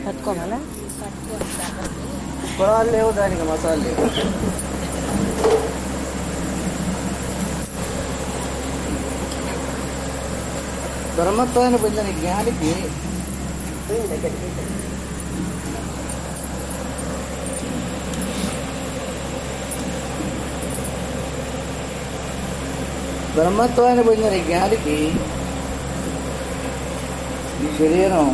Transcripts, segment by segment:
కట్టుకోవాలా? పొలాలు లేవు, దానికి మసాలు లేవు. బ్రహ్మత్వాన్ని పొందిన జ్ఞానికి బ్రహ్మత్వాన్ని పొందిన జ్ఞానికి ఈ శరీరం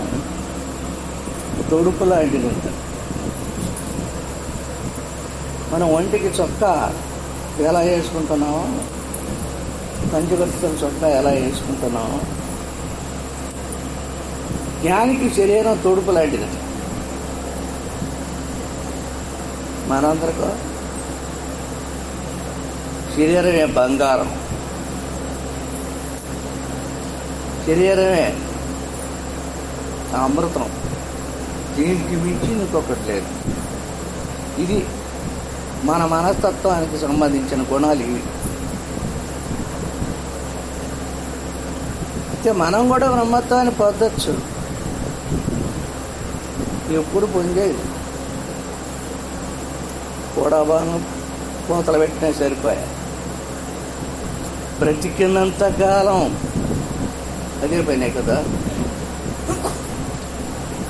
తొడుపు లాంటిది ఉంటుంది. మనం ఒంటికి చొక్కా ఎలా వేసుకుంటున్నామో, పంచకట్టుకుని చొక్కా ఎలా వేసుకుంటున్నామో, జ్ఞానికి శరీరం తొడుపు లాంటిది. మనందరికీ శరీరమే బంగారం, శరీరమే అమృతం, దీనికి మించి ఇంకొకటి లేదు. ఇది మన మనస్తత్వానికి సంబంధించిన గుణాలు ఇవి. అయితే మనం కూడా బ్రహ్మత్వాన్ని పొందొచ్చు. ఎప్పుడు పొందేది కూడా బాను కోతలు పెట్టినా సరిపోయా. బ్రతికినంతకాలం అదే పనే కదా.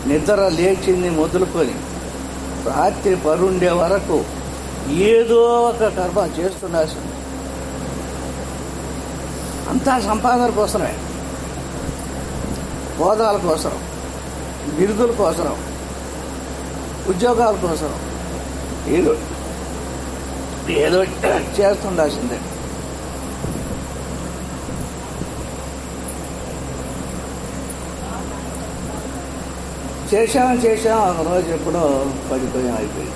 నిద్ర లేచింది మొదలుకొని రాత్రి పరుండే వరకు ఏదో ఒక కర్మ చేస్తుండాల్సింది. అంతా సంపాదన కోసమే, హోదాల కోసం, బిరుదుల కోసం, ఉద్యోగాల కోసం ఏదో ఏదో చేస్తుండాల్సిందే. చేశాం ఒక రోజు ఎప్పుడో పడిపోయాం, అయిపోయింది.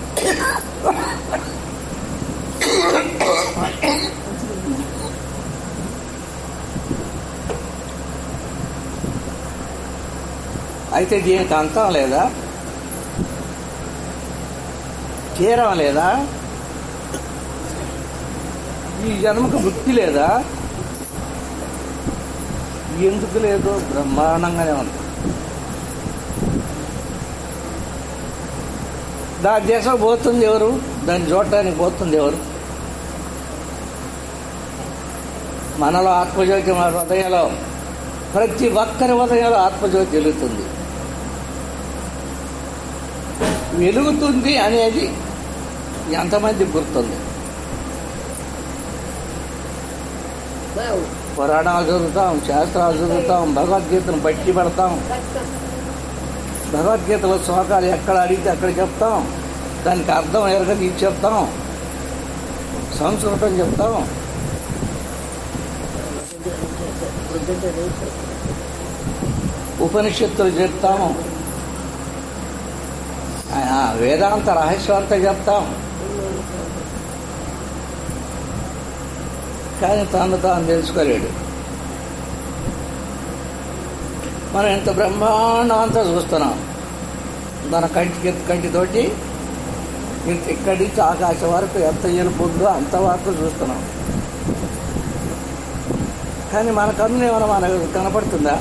అయితే దీనికి అంతం లేదా, తీరం లేదా, ఈ జన్మకు ముక్తి లేదా? ఎందుకు లేదు? బ్రహ్మాండంగానే ఉంది. దాని దేశం పోతుంది ఎవరు? దాన్ని చూడటానికి పోతుంది ఎవరు? మనలో ఆత్మజ్యోతి, మన హృదయంలో ప్రతి ఒక్కరి హృదయంలో ఆత్మజ్యోతి వెలుగుతుంది. వెలుగుతుంది అనేది ఎంతమందికి గుర్తుంది? పురాణాలు చదువుతాం, శాస్త్రాలు చదువుతాం, భగవద్గీతను బట్టి పడతాం. భగవద్గీతలో శ్లోకాలు ఎక్కడ అడిగితే అక్కడ చెప్తాం, దానికి అర్థం ఎరగని ఇది చెప్తాం, సంస్కృతం చెప్తాం, ఉపనిషత్తులు చెప్తాము, వేదాంత రహస్యం అంతా చెప్తాం. కానీ తాను తెలుసుకోలేడు. మనం ఎంత బ్రహ్మాండం అంతా చూస్తున్నాం. మన కంటితోటి ఇక్కడి నుంచి ఆకాశం వరకు ఎంత ఎలుపు ఉందో అంతవరకు చూస్తున్నాం. కానీ మన కన్ను ఏమైనా మనకు కనపడుతుందా?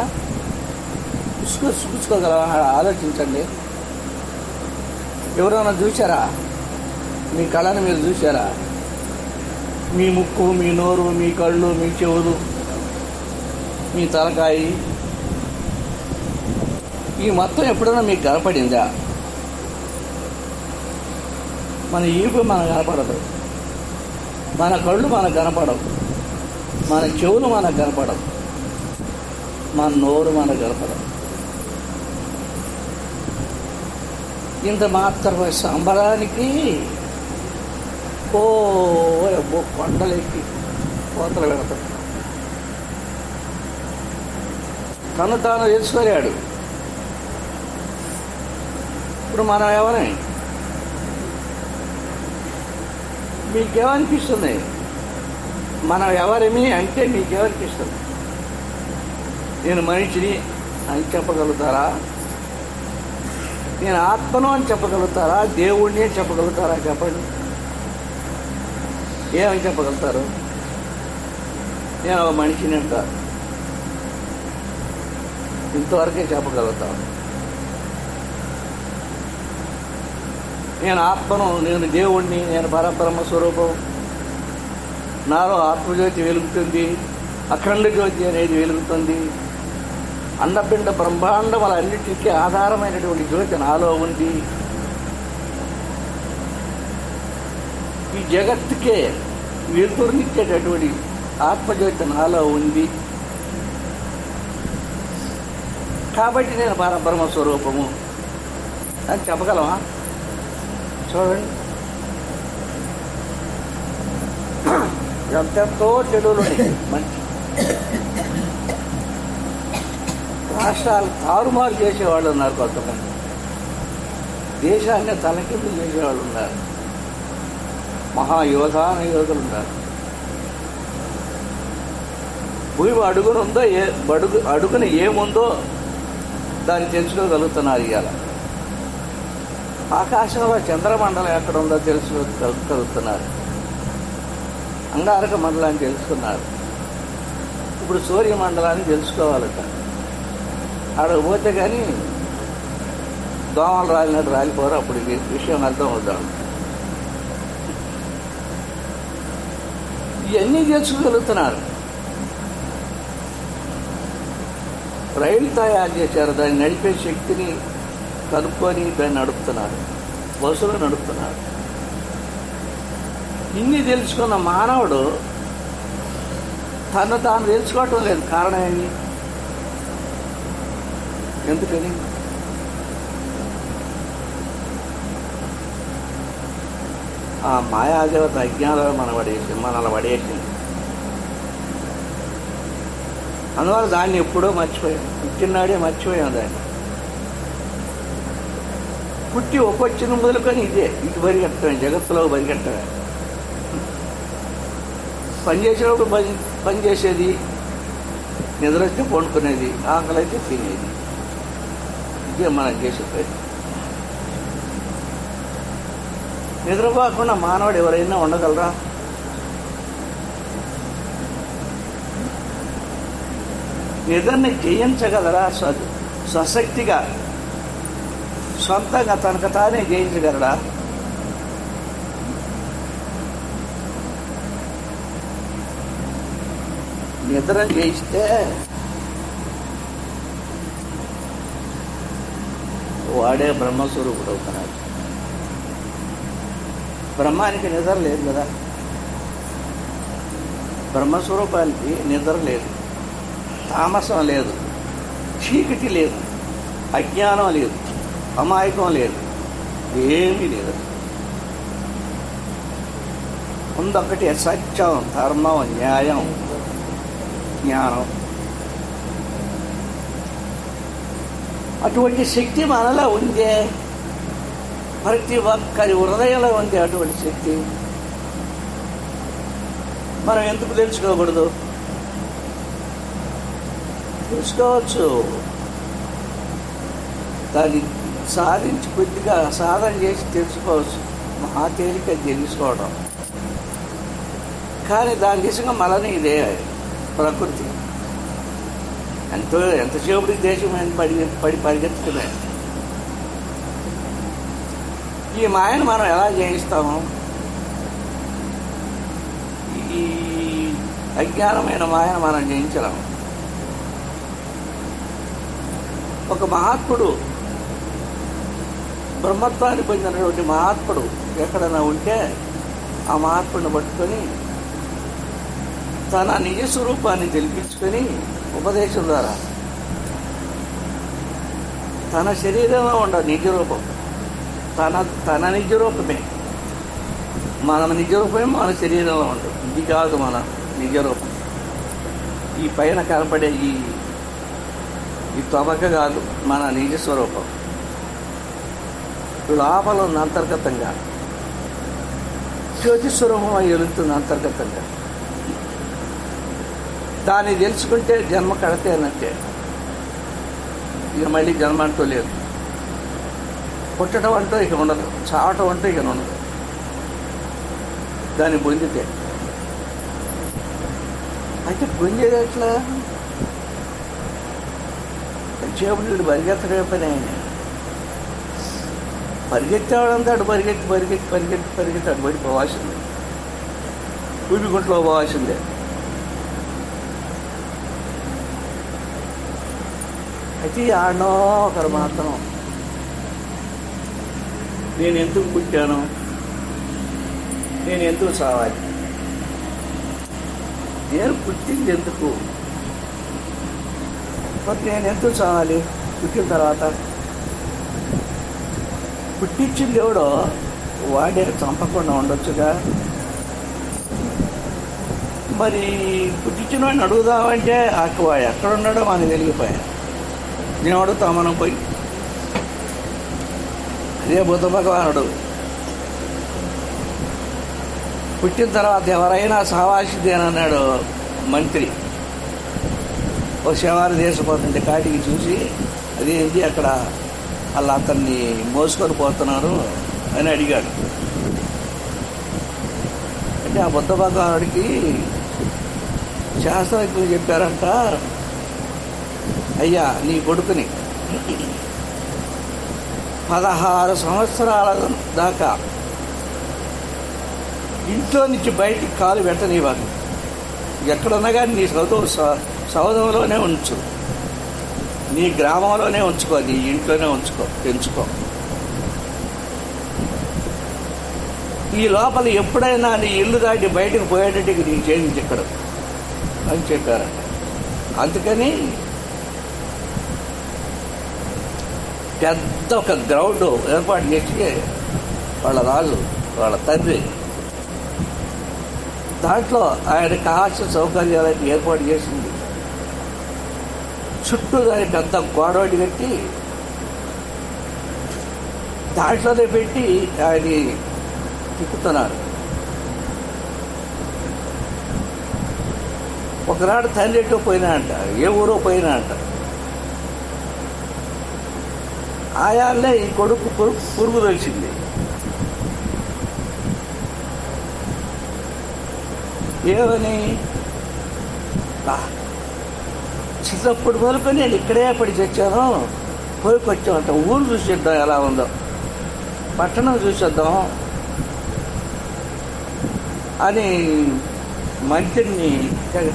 చూసుకోగలమా? ఆలోచించండి. ఎవరైనా చూసారా? మీ కళను మీరు చూసారా? మీ ముక్కు, మీ నోరు, మీ కళ్ళు, మీ చెవులు, మీ తలకాయి, ఈ మొత్తం ఎప్పుడైనా మీకు కనపడిందా? మన ఈపు మనకు కనపడదు, మన కళ్ళు మనకు కనపడవు, మన చెవులు మనకు కనపడవు, మన నోరు మనకు కనపడవు. ఇంత మాత్రమే సంబరానికి కొండలెక్కి కోతలు పెడతాడు. తను తాను తెలుసుకోలేడు. ఇప్పుడు మనం ఎవరే? మీకేమనిపిస్తుంది? మనం ఎవరేమి అంటే మీకేమనిపిస్తుంది? నేను మనిషిని అని చెప్పగలుగుతారా? నేను ఆత్మను అని చెప్పగలుగుతారా? దేవుణ్ణి అని చెప్పగలుగుతారా? చెప్పండి, ఏమని చెప్పగలుగుతారు? నేను ఒక మనిషిని అంటారు, ఇంతవరకే చెప్పగలుగుతాను. నేను ఆత్మను, నేను దేవుణ్ణి, నేను పరబ్రహ్మ స్వరూపం, నాలో ఆత్మజ్యోతి వెలుగుతుంది, అఖండ జ్యోతి అనేది వెలుగుతుంది, అండపిండ బ్రహ్మాండములన్నిటికీ ఆధారమైనటువంటి జ్యోతి నాలో ఉంది, ఈ జగత్తుకే వెలుతురునిచ్చేటటువంటి ఆత్మజ్యోతి నాలో ఉంది. కాబట్టి నేను పరబ్రహ్మ స్వరూపము అని చెప్పగలమా? చూడండి, ఎంతెంతో చెడులు మంచి రాష్ట్రాలు తారుమారు చేసేవాళ్ళు ఉన్నారు, కొంతమంది దేశాన్ని తలకిందులు చేసేవాళ్ళు ఉన్నారు, మహాయోధాన యోధులు ఉన్నారు. భూమి అడుగునుందో అడుగున ఏముందో దాన్ని తెలుసుకోగలుగుతున్నారు. ఇవాళ ఆకాశంలో చంద్రమండలం ఎక్కడ ఉందో తెలుసుకోగలుగుతున్నారు, అంగారక మండలాన్ని తెలుసుకున్నారు. ఇప్పుడు సూర్యమండలాన్ని తెలుసుకోవాలట. ఆడకు పోతే కానీ దోమలు రాలినట్టు రాలిపోరు, అప్పుడు విషయం అర్థం అవుతాం. ఇవన్నీ తెలుసుకోగలుగుతున్నారు. రైలు తయారు చేశారు, దాన్ని నడిపే శక్తిని కనుక్కొని దాన్ని నడుపుతున్నారు, బస్సులు నడుపుతున్నారు. ఇన్ని తెలుసుకున్న మానవుడు తను తాను తెలుసుకోవటం లేదు. కారణం ఏంటి? ఎందుకని? ఆ మాయాదేవత అజ్ఞానం మనల్ని పడేసింది. అందువల్ల దాన్ని ఎప్పుడో మర్చిపోయాం, పుట్టినాడే మర్చిపోయాం దాన్ని. పుట్టి ఒక్కొచ్చిన మొదలుకొని ఇటు పరిగెట్టమే, జగత్తులో పరిగెట్టమే. పనిచేసేటప్పుడు పనిచేసేది, నిద్ర వస్తే పండుకునేది, ఆకలి అయితే తినేది. ఇదే మనం చేసే పని. నిద్రపోకుండా మానవుడు ఎవరైనా ఉండగలరా? నిద్రని జయించగలరా? స్వశక్తిగా సొంతంగా తనకు తానే జయించగలరా? నిద్రను జయిస్తే వాడే బ్రహ్మస్వరూపుడు అవుతున్నాడు. బ్రహ్మానికి నిద్ర లేదు కదా, బ్రహ్మస్వరూపానికి నిద్ర లేదు, తామసం లేదు, చీకటి లేదు, అజ్ఞానం లేదు, అమాయకం లేదు, ఏమీ లేదు. ముందొక్కటి సత్యం, ధర్మం, న్యాయం, జ్ఞానం. అటువంటి శక్తి మనలో ఉందే, ప్రతి ఒక్కరి హృదయంలో ఉంది అటువంటి శక్తి. మనం ఎందుకు తెలుసుకోకూడదు? తెలుసుకోవచ్చు. దాన్ని సాధించి కొద్దిగా సాధన చేసి తెలుసుకోవచ్చు. మహా తేలిక తెలుసుకోవడం. కానీ దాని దిశగా మళ్ళీ ఇదే ప్రకృతి. ఎంతసేపటికి దేశం పడి పరిగెత్తుకునే ఈ మాయను మనం ఎలా జయిస్తాము? ఈ అజ్ఞానమైన మాయను మనం జయించలేము. ఒక మహాత్ముడు, బ్రహ్మత్వాన్ని పొందినటువంటి మహాత్ముడు ఎక్కడైనా ఉంటే ఆ మహాత్ముడిని పట్టుకొని తన నిజ స్వరూపాన్ని తెలిపించుకొని ఉపదేశం ద్వారా తన శరీరంలో ఉండదు నిజరూపం, తన నిజరూపమే. మన నిజరూపమే మన శరీరంలో ఉండదు. ఇది కాదు మన నిజరూపం. ఈ పైన కనపడే ఈ తొమక కాదు మన నిజ స్వరూపం. లోపల ఉన్న అంతర్గతంగా జ్యోతిస్వరూపం ఎలుగుతుంది అంతర్గతంగా. దాన్ని తెలుసుకుంటే జన్మ కడతేనంటే ఇక మళ్ళీ జన్మ అంటూ లేదు. పుట్టడం అంటూ ఇక ఉండదు, చావటం అంటూ ఇక ఉండదు. దాన్ని పొందితే అయితే పొందేది ఎట్లా? చేపలు పరిగెత్తడే పని ఆయన. పరిగెత్తేవాడంతా అటు పరిగెత్తి పరిగెత్తి పరిగెత్తి పరిగెత్తి అటు బయట పోవాల్సిందే, ఊపిగుంట్లో పోవాల్సిందే. అయితే ఆడనో ఒకరు మాత్రం నేను ఎందుకు పుట్టాను, నేను ఎందుకు చావాలి, నేను పుట్టింది ఎందుకు, మరి నేను ఎందుకు చావాలి, పుట్టిన తర్వాత పుట్టించింది ఎవడో వాడే చంపకుండా ఉండొచ్చుగా. మరి పుట్టించిన వాడిని అడుగుదామంటే వాడు ఎక్కడున్నాడో మనకు తెలిగిపోయా. నేను అడుగుతాం మనం పోయి, అదే బుద్ధ భగవానుడు పుట్టిన తర్వాత ఎవరైనా సావాసిదేనన్నాడు మంత్రి. ఓ శివారి దేశపోతుంటే కాటికి చూసి అదేంటి అక్కడ అలా అతన్ని మోసుకొని పోతున్నారు అని అడిగాడు. అంటే ఆ బుద్ధ భగవానుడికి శాస్త్రజ్ఞులు చెప్పారంట, అయ్యా నీ కొడుకుని 16 సంవత్సరాల దాకా ఇంట్లో నుంచి బయటికి కాలు పెట్టనివ్వాలి, ఎక్కడున్నా కానీ నీ సౌధంలోనే ఉంచు, నీ గ్రామంలోనే ఉంచుకో, నీ ఇంట్లోనే ఉంచుకో, పెంచుకో. ఈ లోపల ఎప్పుడైనా నీ ఇల్లు దాటి బయటకు పోయేటట్టుగా నీ చేయించి ఇక్కడ అని చెప్పారు. అందుకని పెద్ద ఒక గ్రౌండ్ ఏర్పాటు చేసి వాళ్ళ తండ్రి దాంట్లో ఆయనకు కావాల్సిన సౌకర్యాలన్నీ ఏర్పాటు చేసింది. చుట్టూ దానికి పెద్ద గోడవడి కట్టి దాంట్లోనే పెట్టి ఆయన తిప్పుతున్నారు. ఒకనాడు తండ్రి ఎటో పోయినా అంట, ఏ ఊరో పోయినా అంట. ఆయాలే ఈ కొడుకు పురుగు తెలిసింది. ఏమని, చిన్నప్పుడు వరకు నేను ఇక్కడే పడి చచ్చాను, పోయికొచ్చామంట, ఊరు చూసేద్దాం ఎలా ఉందో, పట్టణం చూసేద్దాం అని మంత్రిని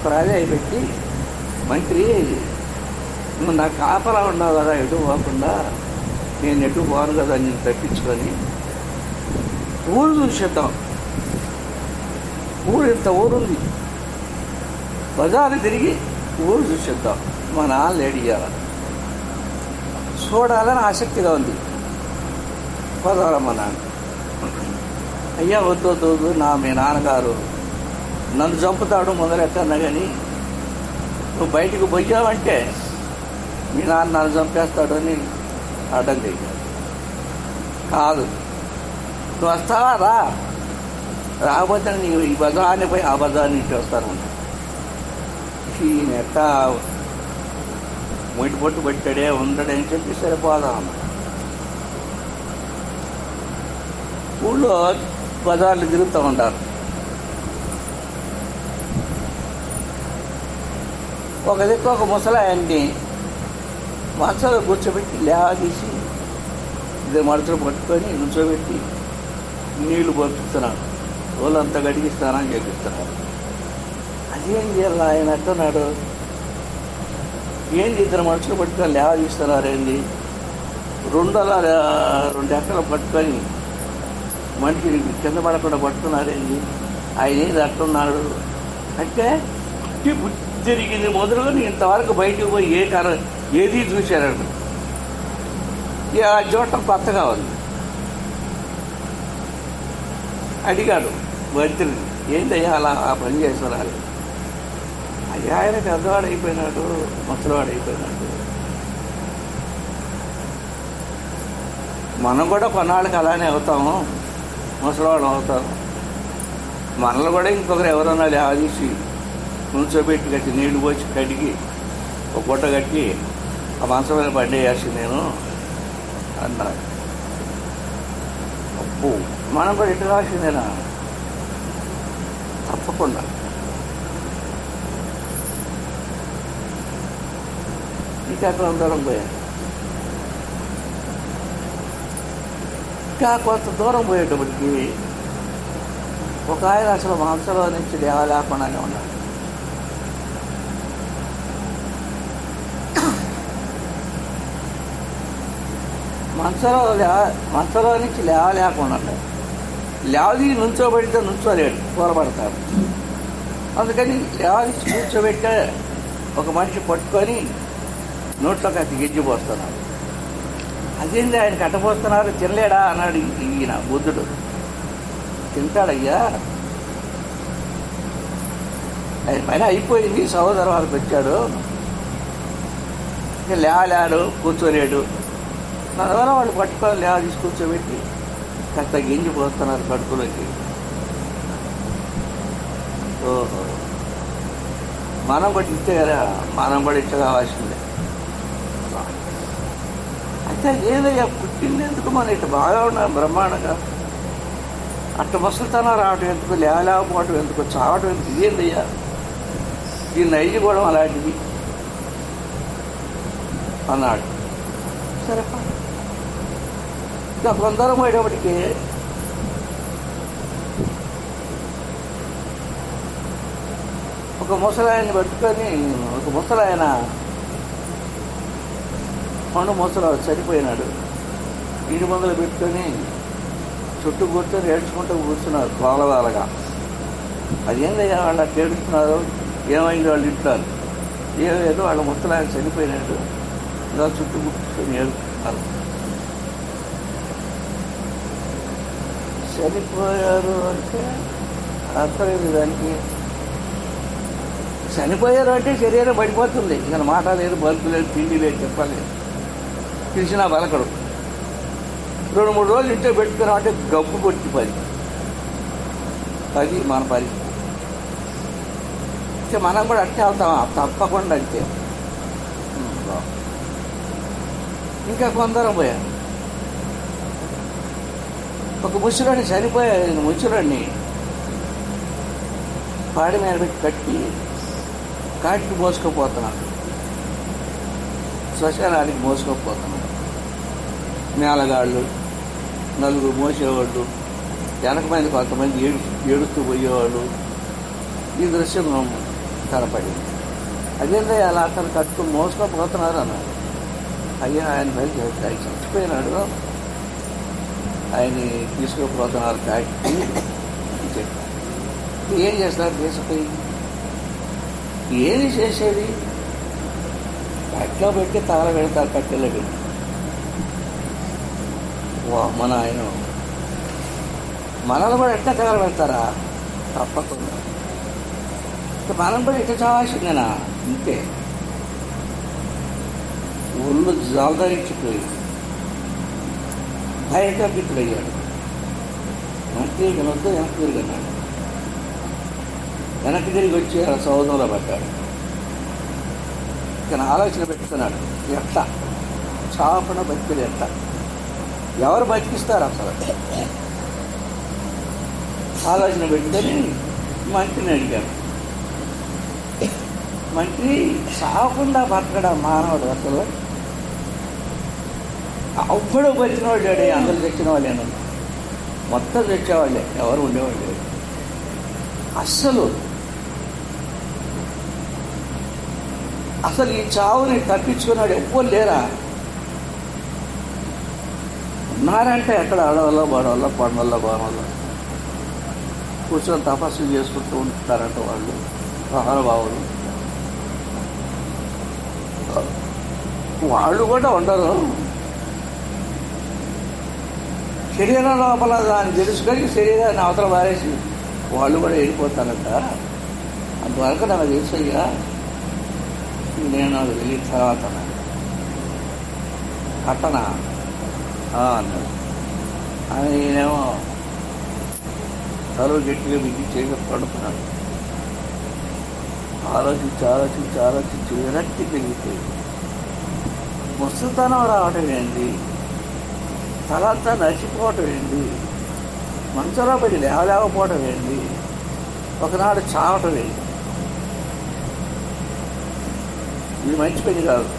ప్రాధాయపెట్టి, మంత్రి నువ్వు నా కాపలా ఉన్నావు కదా, ఎటు పోకుండా నేను ఎటు పోను కదా నేను తప్పించుకొని ఊరు చూసేద్దాం, ఊరు ఇంత ఊరుంది, బజారు తిరిగి ఊరు చూసేద్దాం, మా నాన్న లేడియాల చూడాలని ఆసక్తిగా ఉంది. పోదాం మా నాన్న. అయ్యా వద్దు మీ నాన్నగారు నన్ను చంపుతాడు మొదలెట్టన్నా కానీ నువ్వు బయటకు పోయావంటే మీ నాన్న నన్ను చంపేస్తాడు అని అడ్డం చేయాలి. కాదు, నువ్వు వస్తావా రా, రాకపోతే నీవు ఈ బజార్ని పోయి ఆ బజార్ నుంచి వస్తాను. ఈయన ఎట్టా మొంటి పొట్టు పెట్టాడే ఉండడని చెప్పి సరిపోదాం అన్న. ఊళ్ళో బజార్లు తిరుగుతూ ఉంటారు. ఒక దిక్కు ఒక ముసలాయన్ని మంచంలో కూర్చోబెట్టి లేవదీసి ఇదే మడతలు పట్టుకొని నుంచోబెట్టి నీళ్లు పంపిస్తున్నాడు, రోజంతా గడిగిస్తానని చెప్పిస్తున్నారు. అదేం చేయాలి ఆయన అంటున్నాడు, ఏంది ఇద్దరు మనుషులు పట్టుకొని లేవదీస్తున్నారేంది, 2 ఎకరాలు పట్టుకొని మనిషి కింద పడకుండా పట్టుకున్నారేంది, ఆయన ఏది అట్టున్నాడు అంటే తిరిగింది మొదలుగా ఇంతవరకు బయటకు పోయి ఏది చూశారంట. ఇక చూడటం కొత్తగా ఉంది. అడిగాడు మంత్రిని, ఏంటయ్యా అలా ఆ పని చేస్తున్నారు. అయ్యా ఆయన పెద్దవాడు అయిపోయినాడు, ముసలివాడు అయిపోయినాడు, మనం కూడా కొన్నాళ్ళకి అలానే అవుతాము, ముసలివాడు అవుతాము. మనల్ని కూడా ఇంకొకరు ఎవరన్నా లేవదీసి నుంచోబెట్టి కట్టి నీళ్లు పోసి కడిగి ఒక గుట్ట కట్టి ఆ మంచం మీద పడేయాల్సి నేను అన్నారు. అప్పు మనం కూడా ఇటు రాసిందేనా, తప్పకుండా. ఇంకా ఎక్కడ దూరం పోయా, ఇంకా కొంత దూరం పోయేటప్పటికి ఒక ఆయన అసలు మనసులో నుంచి లేవలేకుండానే ఉన్నాడు. మనసులో నుంచి లేవలేకుండా లేవది నుంచోబెడితే నుంచోలేడు, కూరబడతాడు. అందుకని లేవదీసి కూర్చోబెట్టే ఒక మనిషి పట్టుకొని నోట్లోకి అది గిజ్జిపోస్తున్నాడు. అదేంది ఆయన కట్టబోస్తున్నారు, తినలేడా అన్నాడు ఈయన బుద్ధుడు. తింటాడయ్యా, ఆయన పైన అయిపోయింది, సహోదరు వాళ్ళకి వచ్చాడు, ఇంకా లేవలేడు, కూర్చోలేడు. నా ద్వారా వాళ్ళు పట్టుకొని లేవదీసి కూర్చోబెట్టి కాస్త గింజిపోతున్నారు కడుపులోకి. ఓహో, మనం కూడా ఇచ్చే కదా, మనం కూడా ఇచ్చ కావాల్సిందే. అయితే ఏదయ్యా పుట్టింది ఎందుకు, మన ఇటు బాగా ఉన్నాం బ్రహ్మాండంగా, అట్ట ముసలితనం రావటం ఎందుకు, లేవలేకపోవటం ఎందుకు, చావటం ఎందుకు, ఇదేందయ్యా, దీన్ని ఐదు కూడా అలాంటిది అన్నాడు. సరే ఇంకా కొందరం పోయేటప్పటికి ఒక ముసలాయన్ని పట్టుకొని, ఒక ముసలాయన ముసలాడు చనిపోయినాడు, ఇంటి ముందలు పెట్టుకొని చుట్టూ కూర్చొని ఏడ్చుకుంటూ కూర్చున్నారు కోలవాలగా. అదేందయ్యా వాళ్ళు అట్లా ఏడుస్తున్నారు, ఏమైంది వాళ్ళ ఇంట్లో, ఏదో వాళ్ళ ముసలాయన చనిపోయినాడు, ఇలా చుట్టూ కూర్చొని ఏడుస్తున్నారు. చనిపోయారు అంటే అర్థమైంది దానికి. చనిపోయారు అంటే శరీరం పడిపోతుంది, ఇక మాట లేదు, బల్బు లేదు, తిండి లేదు, చెప్పలేదు, పిలిచినా బలకడు. 2-3 రోజులు ఇంట్లో పెట్టుకున్నాం అంటే గబ్బు కొట్టి అది మన పరిస్థితి. మనం కూడా అట్టే వెళ్తాం, తప్పకుండా అంతే. ఇంకా కొందరం పోయారు. ఒక ముసలాడిని చనిపోయాడు, ముసలాడిని పాడి మీద పెట్టి కట్టి కాటికి మోసుకుపోతున్నాడు, శ్మశానానికి మోసుకుపోతున్నాడు. మేళగాళ్ళు, నలుగురు మోసేవాళ్ళు, వెనక మంది కొంతమంది ఏడుస్తూ పోయేవాళ్ళు. ఈ దృశ్యం కనపడింది. అదేంటే అలా అతను కట్టుకుని మోసుకుపోతున్నారు అన్నారు. అయ్యా ఆయన బయట ఆయన చచ్చిపోయినాడు, ఆయన్ని తీసుకుపోతున్నారు కాటికి చెప్పారు. ఏం చేస్తారు తీసుకుపోయి, ఏది చేసేది, కట్టెలో పెట్టి తగల పెడతారు, కట్టెలో పెట్టి. మన ఆయన మనల్ని కూడా ఎట్లా తగల పెడతారా, తప్పకుండా. మనం కూడా ఎట్లా చావాల్సిందేనా, ఇంతే. ఒళ్ళు జలదరించిపోయి భయకంపితుడయ్యాడు. మంత్రి వద్దు వెనక్కి తిరిగినాడు. వెనక్కి తిరిగి వచ్చి ఆ సౌధంలో పడ్డాడు. ఇక ఆలోచన పెట్టుకున్నాడు, ఎట్లా చావకుండా బతికేది ఎట్లా, ఎవరు బతికిస్తారు అసలు. ఆలోచన పెట్టుకొని మంత్రిని అడిగాడు. మంత్రి, చావకుండా బతకడా మానవుడు అసలు, అప్పుడు వచ్చిన వాళ్ళు లేడు, అందరు తెచ్చిన వాళ్ళేనా, మొత్తం తెచ్చేవాళ్ళే, ఎవరు ఉండేవాళ్ళు అసలు ఈ చావుని తప్పించుకున్నాడు ఎవ్వరు లేరా, ఉన్నారంటే ఎక్కడ అడవుల్లో బడవల్లో కొండల్లో బాణల్లో కూర్చొని తపస్సు చేసుకుంటూ ఉంటారంట వాళ్ళు మహానుభావులు. వాళ్ళు కూడా ఉండరు, శరీరం లోపల దాన్ని తెలుసుకొని శరీరాన్ని అవతల మారేసి వాళ్ళు కూడా వెళ్ళిపోతారంట. అందువరకు నాకు తెలుసయ్యా, నేను అది వెళ్ళిన తర్వాత అట్టనా అన్నాడు. ఆయనేమో తల గట్టిగా బిగి చేయగా పడుతున్నాడు. ఆలోచించి విరక్తి పెరిగిపోయింది. ముసలితనం రావటం ఏంటి, తలంతా నచ్చిపోవటం ఏంటి, మంచంలో పడి లేవలేకపోవటం ఏంటి, ఒకనాడు చావటం ఏంటి, ఇది మంచి పని కాదు.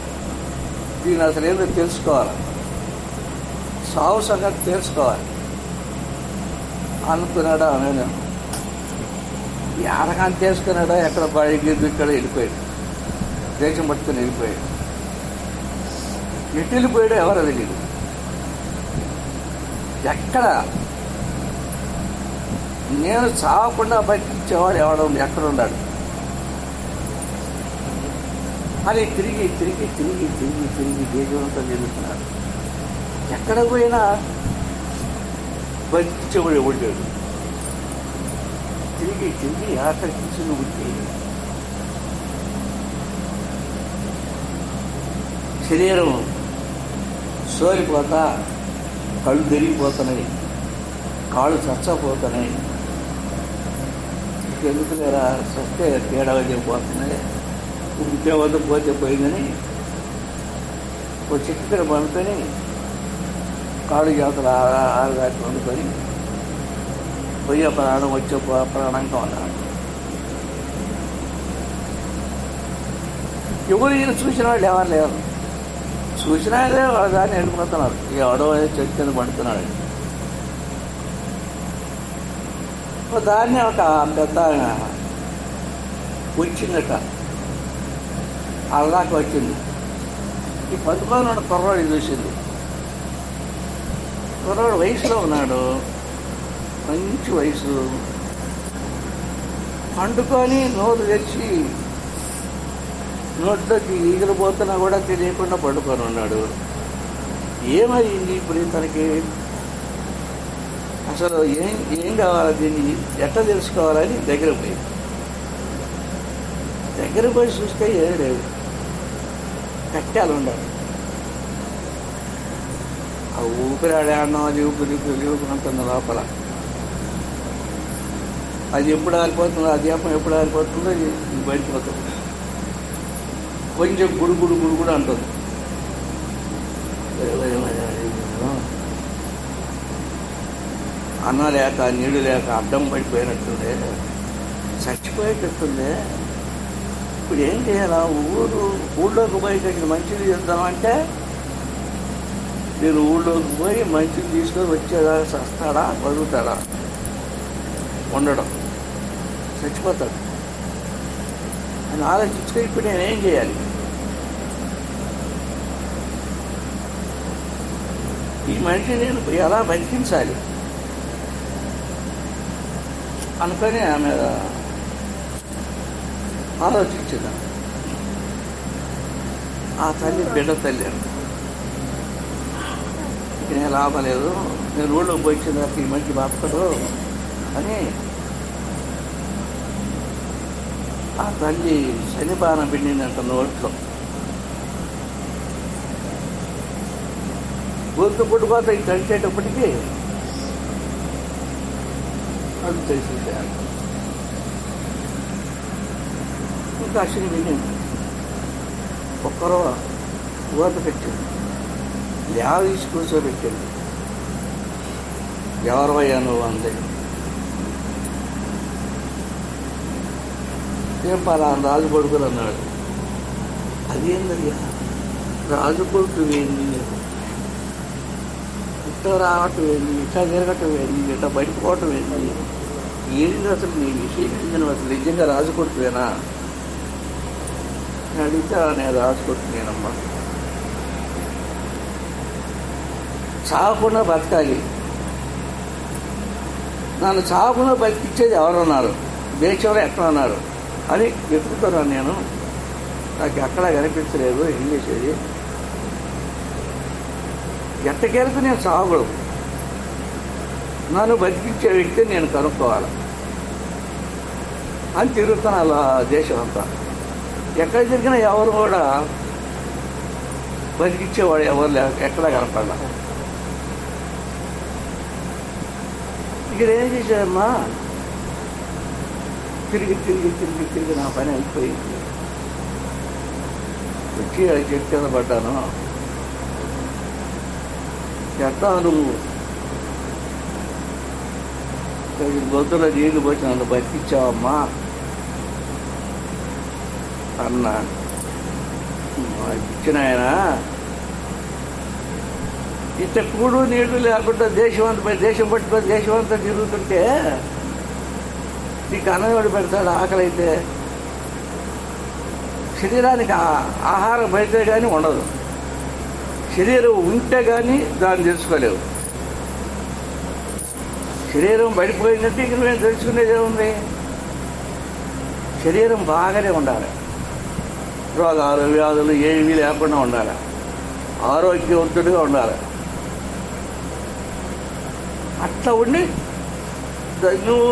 దీన్ని అసలు ఏదో తెలుసుకోవాలి. సావు సంగతి తెలుసుకోవాలి అనుకున్నాడు. ఆమె ఎడకాన్ని తెలుసుకున్నాడో ఎక్కడ బయటికి ఇక్కడ వెళ్ళిపోయాడు, దేశం పట్టుకుని వెళ్ళిపోయాడు. ఎటు వెళ్ళిపోయాడో ఎవరో తెలియదు. ఎక్కడ నేను చావకుండా బతికించేవాడు ఎవడో ఎక్కడ ఉన్నాడు అని తిరిగి తిరిగి తిరిగి తిరిగి తిరిగి దేశంతో తిరుగుతున్నాడు. ఎక్కడ పోయినా బతికించేవాడు ఎవడాడు. తిరిగి తిరిగి ఆఖరికి చిన్నుబుట్టి శరీరం సోరిపోతా, కళ్ళు తిరిగిపోతున్నాయి, కాళ్ళు చచ్చపోతున్నాయి. ఎందుకు లేరా సస్తే తేడా పోతున్నాయి, ఉద్యోగం పోతే పోయిందని ఒక చెట్టు దగ్గర పండుకొని కాళ్ళు జాతర ఆరుగాటి వండుకొని పోయే ప్రాణం వచ్చే ప్రాణంగా ఉన్నాడు. ఎవరు ఈయన చూసిన వాళ్ళు ఎవరు లేరు. చూసినా వాళ్ళ దాన్ని వెళ్ళిపోతున్నారు. ఈ అడవ చెట్టు కింద పండుతున్నాడు. దాన్ని ఒక పెద్ద వచ్చిందట, అల్లాకి వచ్చింది. ఈ పట్టుకొని కుర్రాడు చూసింది. కుర్రాడు వయసులో ఉన్నాడు, మంచి వయసు. పండుకొని నోరు తెచ్చి నోట్లోకి ఈగలు పోతున్నా కూడా తెలియకుండా పడుకొని ఉన్నాడు. ఏమైంది ఇప్పుడు తనకి? అసలు ఏం కావాలి, దీన్ని ఎట్లా తెలుసుకోవాలని దగ్గర పోయి చూస్తే ఏం లేవు, కట్టాలు ఉండాలి. ఆ ఊపిరాడే అన్నం అది ఊపిరి లోపల. అది ఎప్పుడు ఆరిపోతుందో, ఆ దీపం ఎప్పుడు ఆరిపోతుందో బయటపోతుంది. కొంచెం గుడుగుడు గుడుగుడు అంటుంది. అన్నం లేక నీళ్ళు లేక అడ్డం పడిపోయినట్టుండే, చచ్చిపోయేటట్టుండే. ఇప్పుడు ఏం చేయాలా? ఊళ్ళోకి పోయి ఇక్కడ మంచిది చేద్దామంటే మీరు ఊళ్ళోకి పోయి మంచిది తీసుకొని వచ్చేదాకా చస్తాడా బతుకుతాడా? ఉండడం, చచ్చిపోతాడు అని ఆలోచించుకొని ఇప్పుడు నేనేం చేయాలి? ఈ మనిషి నేను ఎలా బతికించాలి అనుకొని ఆమె ఆలోచించింది. ఆ తల్లి బిడ్డ తల్లి ఇక నేను లాభం లేదు, నేను ఊళ్ళోకి పోయిందాక ఈ మనిషి బతకడు అని ఆ తల్లి శనిబాణం పిండిందంట నోట్లో. గొంతు పుట్టుకోత ఇంక కలిసేటప్పటికీ అది తెలిసేసారు. ఇంకా అసలు వినింది. ఒక్కరో గోత పెట్టింది, లేవ తీసి కూర్చోబెట్టింది. ఎవరవయ్యా నువ్వు అంది. ఏం పలానా రాజు కొడుకులు అన్నాడు. అదేందయ్యా రాజు కొడుకు ఏంది, ఇట్లా రావటం ఏంది, ఇట్లా తిరగటం ఏంది, ఇట్లా బయటపోవటం ఏంది, ఏంది అసలు నీ విషయం ఏంది, నువ్వు అసలు నిజంగా రాజు కొడుకువేనా అని అడిగితే నేను రాజు కొడుకునేనమ్మా, చావకుండా బతకాలి, నన్ను చావకుండా బతికిచ్చేది ఎవరున్నారు, దేశంలో ఎక్కడ ఉన్నారు అని వెతుకుతున్నాను నేను, నాకు ఎక్కడా కనిపించలేదు, ఏం చేసేది, ఎట్టకెళ్ళి నేను చావకూడదు, నన్ను బతికించే వ్యక్తిని నేను కనుక్కోవాలి అని తిరుగుతాను అలా దేశం అంతా. ఎక్కడ తిరిగినా ఎవరు కూడా బతికిచ్చేవాడు ఎవరు లేక ఎక్కడా కనపడాల. ఇక్కడ ఏం చేశారమ్మా, తిరిగి తిరిగి తిరిగి తిరిగి నా పని అయిపోయింది. వచ్చి చెట్టు కింద పడ్డాను. ఎట్లా నువ్వు గొంతులో నీళ్ళు పోసి నన్ను బతికిచ్చావమ్మా అన్నా. ఇచ్చిన ఆయన ఇంత కూడు నీళ్లు లేకుండా దేశం పట్టుకొని దేశం అంతా తిరుగుతుంటే నీకు అన్నవాడు పెడతాడు. ఆకలి అయితే శరీరానికి ఆహారం అయితే కానీ ఉండదు. శరీరం ఉంటే కానీ దాన్ని తెలుసుకోలేవు. శరీరం పడిపోయిందంటే ఇంక నువ్వేం తెలుసుకునేది ఏముంది? శరీరం బాగానే ఉండాలి, రోగాలు వ్యాధులు ఏమీ లేకుండా ఉండాలి, ఆరోగ్యవంతుడిగా ఉండాలి. అట్లా ఉండి నువ్వు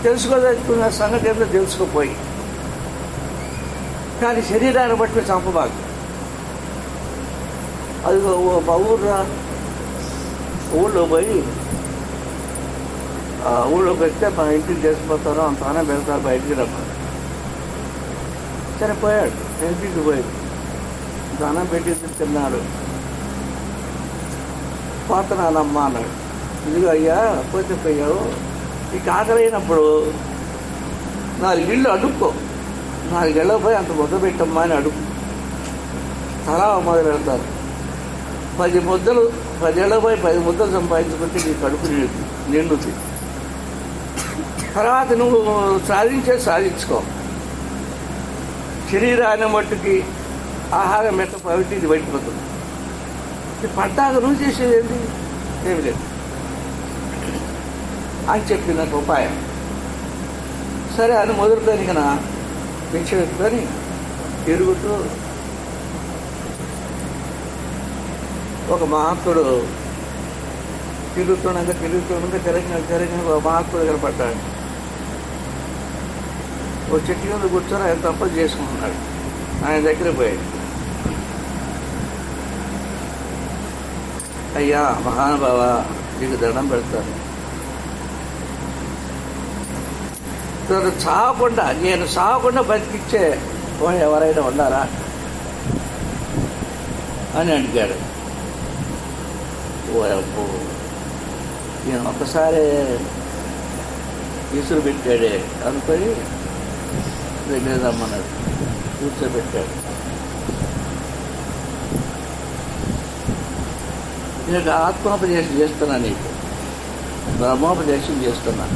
తెలుసుకోదలుచుకున్న సంగతి ఏదో తెలుసుకోపోయి, కానీ శరీరాన్ని బట్టి చంపబాకు. అది ఊళ్ళో పోయి ఊళ్ళోకి వస్తే మా ఇంటికి చేసిపోతారో అంతగానే పెడతారు, బయటికి రమ్మని. సరే పోయాడు, ఇంటికి పోయాడు, దానం పెట్టి తిన్నాడు. పోతున్నానమ్మా అన్నాడు. ఇదిగో అయ్యా పోతే పోయావు, నీకు ఆకలి అయినప్పుడు 4 ఇళ్ళు అడుక్కో, 4 ఇళ్ళ పోయి అంత ముద్ద పెట్టమ్మా అని అడుగు. తలా మొదలు పెడతారు. 10 ముద్దలు 10 ఏళ్ళ పోయి 10 ముద్దలు సంపాదించుకుంటే నీ కడుపు నిండుతుంది. తర్వాత నువ్వు సాధించుకో. శరీరాన్ని మట్టుకి ఆహారం మెత్త పవిటి ఇది బయటపోతుంది. పడ్డాక నువ్వు చేసేది ఏంటి? ఏమి లేదు అని చెప్పి నాకు ఉపాయం. సరే అని మొదలుకొని ఇక పెంచి పెట్టుకొని తిరుగుతూ ఒక మహాత్ముడు తిరుగుతుండగా తిరిగిన ఒక మహాత్ముడు కనపడ్డాడు. ఓ చెట్టు మీద కూర్చొని ఆయన తప్పలు చేసుకుంటున్నాడు. ఆయన దగ్గర పోయాడు. అయ్యా మహానుభావ, నీకు దండం పెడతాను, నేను చావకుండా బతికిచ్చే ఎవరైనా ఉన్నారా అని అడిగాడు. ఓ అప్పు, నేను ఒకసారి విసురు పెట్టాడే అనుకొని వెళ్ళేదమ్మన్నాడు. కూర్చోబెట్టాడు. నేను ఆత్మోపదేశం చేస్తున్నా, నీకు బ్రహ్మోపదేశం చేస్తున్నా.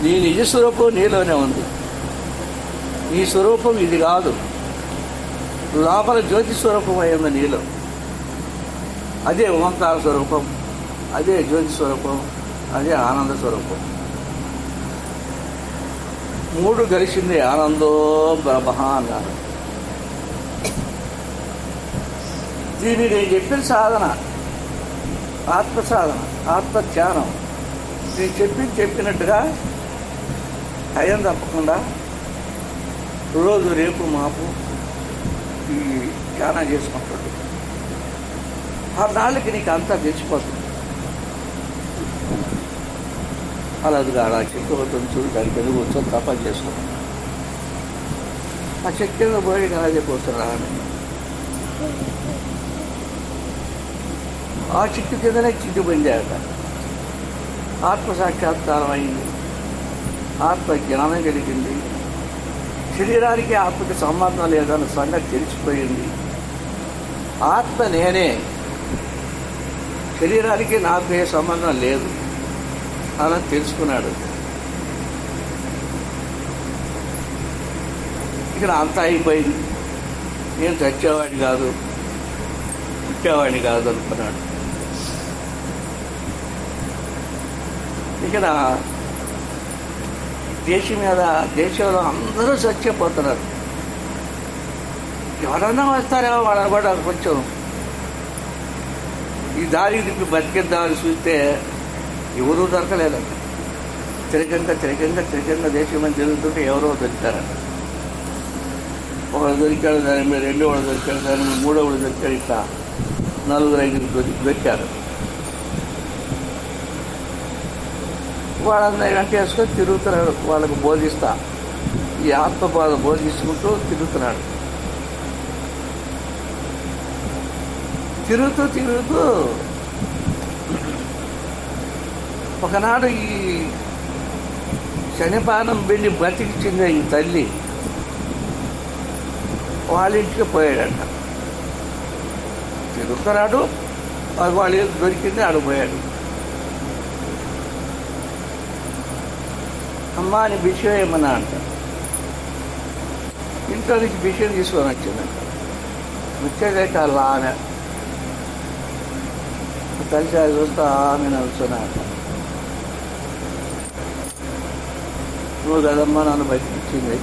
నీ నిజ స్వరూపం నీలోనే ఉంది. నీ స్వరూపం ఇది కాదు. లోపల జ్యోతి స్వరూపం అయింది నీలో. అదే ఓంకార స్వరూపం, అదే జ్యోతి స్వరూపం, అదే ఆనంద స్వరూపం. 3 కలిసింది ఆనందో బ్రహ్మ అన్నారు. దీన్ని నేను చెప్పిన సాధన ఆత్మ సాధన, ఆత్మ ధ్యానం. నేను చెప్పినట్టుగా టైం తప్పకుండా రోజు రేపు మాపు ఈ ధ్యానం చేసుకుంటాడు. ఆ నాళ్ళకి నీకు అంతా తెలిసిపోతుంది. అలాదిగా అలా చెట్టు అవుతుంది చూడు, దానికి ఎదుగు కూర్చొని తప్ప చేసుకుంటాం. ఆ చెట్టు కింద పోయి అలాగే కూర్చొని రాని. ఆ చెట్టు కిందనే చిట్టు పొందాక ఆత్మసాక్షాత్కారం అయింది, ఆత్మ జ్ఞానం కలిగింది. శరీరానికి ఆత్మకి సంబంధం లేదన్న సంగతి తెలిసిపోయింది. ఆత్మ నేనే, శరీరానికి నాకు ఏ సంబంధం లేదు అలా తెలుసుకున్నాడు. ఇక్కడ అంతా అయిపోయింది. నేను చచ్చేవాడిని కాదు, పుట్టేవాడిని కాదు అనుకున్నాడు. ఇక్కడ దేశంలో అందరూ చచ్చిపోతున్నారు. ఎవరన్నా వస్తారేమో వాళ్ళని కూడా కొంచెం ఈ దారికి తిప్పి బతికిద్దామని చూస్తే ఎవరూ దొరకలేదు. తిరగంగా దేశం అని తిరుగుతుంటే ఎవరో దొరికారట. ఒకడు దొరికాడు, దాని మీద 2 దొరికాడు, దాని మీద 3 దొరికాడు. ఇట్లా 4-5 దొరికారు. వాళ్ళందరూ వెంట వేసుకొని తిరుగుతున్నాడు. వాళ్ళకు బోధిస్తా, ఈ ఆత్మబాధ బోధించుకుంటూ తిరుగుతున్నాడు. తిరుగుతూ ఒకనాడు ఈ శనిపానం బతికిచ్చింది ఈ తల్లి వాళ్ళ ఇంటికి పోయాడంట. తిరుగుతున్నాడు, వాళ్ళు ఏదో దొరికింది ఆడిపోయాడు. అమ్మ అని బిషం ఏమన్నా అంట. ఇంట్లో నుంచి బిషం తీసుకొని వచ్చిందంట. వచ్చేదాక అలా ఆమె కలిసి అది చూస్తూ ఆమె నడుస్తున్నాట. నువ్వు కదమ్మా నన్ను బతికించింది,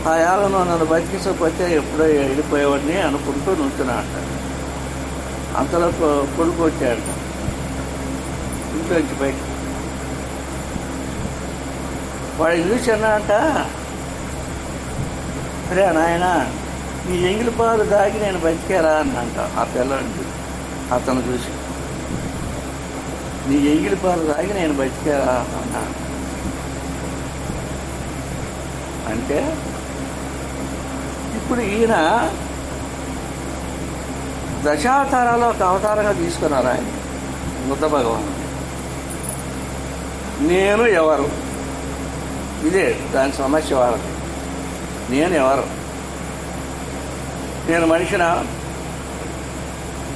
ఆ యాలను నన్ను బతికించకపోతే ఎప్పుడో వెళ్ళిపోయేవాడిని అనుకుంటూ నుంచున్నాట. అంతలో కొడుకు వచ్చాడు ఇంట్లోంచి బయట. వాడు చూసానంట, అరే నాయన నీ ఎంగిలి పాలు దాగి నేను బతికారా అన్నంట. ఆ పిల్లని అతను చూసి, నీ ఎంగిలి పాలు దాగి నేను బతికారా అన్నా. అంటే ఇప్పుడు ఈయన దశావతారాలు ఒక అవతారంగా తీసుకున్నారు ఆయన బుద్ధ భగవాను. నేను ఎవరు, ఇదే దాని సమస్య వాళ్ళకి. నేను ఎవరు? నేను మనిషినా,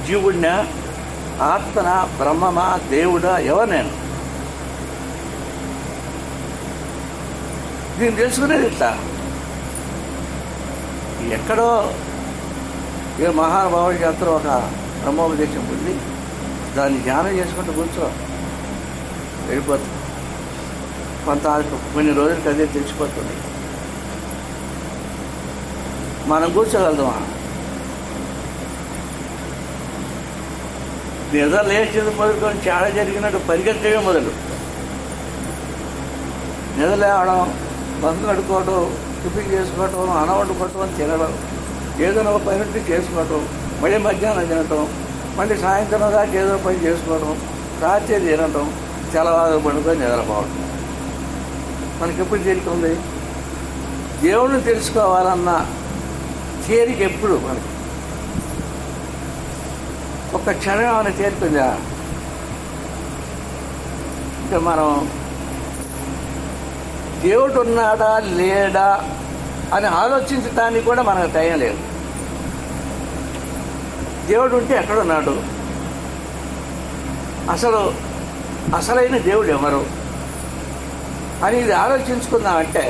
జీవుడినా, ఆత్మనా, బ్రహ్మమా, దేవుడా, ఎవరు నేను? దీన్ని తెలుసుకునేది ఇట్లా. ఎక్కడో ఏ మహానుభావుడి చేత ఒక బ్రహ్మోపదేశం పొంది దాన్ని ధ్యానం చేసుకుంటూ కూర్చో, వెళ్ళిపోతుంది. కొన్ని రోజులకి అదే తెలిసిపోతుంది. మనం కూర్చోగలుగుతామా? నిద్ర లేచేది మొదలుకొని చాలా జరిగినట్టు పరిగెత్తమే మొదలు. నిద్ర లేవడం, బంధు కడుక్కోవడం, టిఫిన్ చేసుకోవటం, అన్నం వండుకోవటం, తినడం, ఏదైనా ఒక పని ఉంటే చేసుకోవటం, మళ్ళీ మధ్యాహ్నం తినటం, మళ్ళీ సాయంత్రం దాకా ఏదో పని చేసుకోవడం, రాత్రి తినటం, తెల్లవారు పండుకొని నిద్రపోవడం. మనకి ఎప్పుడు తీరిక ఉంది? దేవుడిని తెలుసుకోవాలన్న తీరిక ఎప్పుడు మనకి? ఒక క్షణం ఏమైనా తీరుతుందా? ఇంకా మనం దేవుడు ఉన్నాడా లేడా అని ఆలోచించడానికి కూడా మనకు టైం లేదు. దేవుడు ఉంటే ఎక్కడున్నాడు? అసలైన దేవుడు ఎవరు అని ఇది ఆలోచించుకుందామంటే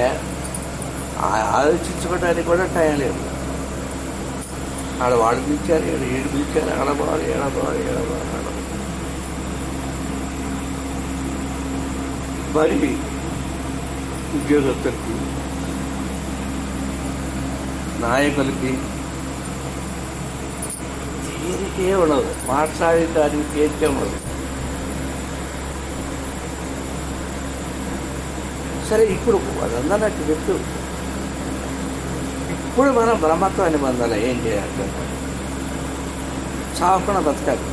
ఆలోచించుకోవడానికి కూడా టైం లేదు. ఆడ వాడు పిలిచారు, ఏడు పిలిచారు, ఎడబారు మరి ఉద్యోగస్తులకి, నాయకులకి తీరికే ఉండదు, మాట్లాడటానికి తీరికే ఉండదు. సరే, ఇప్పుడు అదన్నట్టు చెప్తూ ఇప్పుడు మనం బ్రహ్మత్వాన్ని పొందాలి. ఏం చేయాలి? చావకుండా బతకాలి.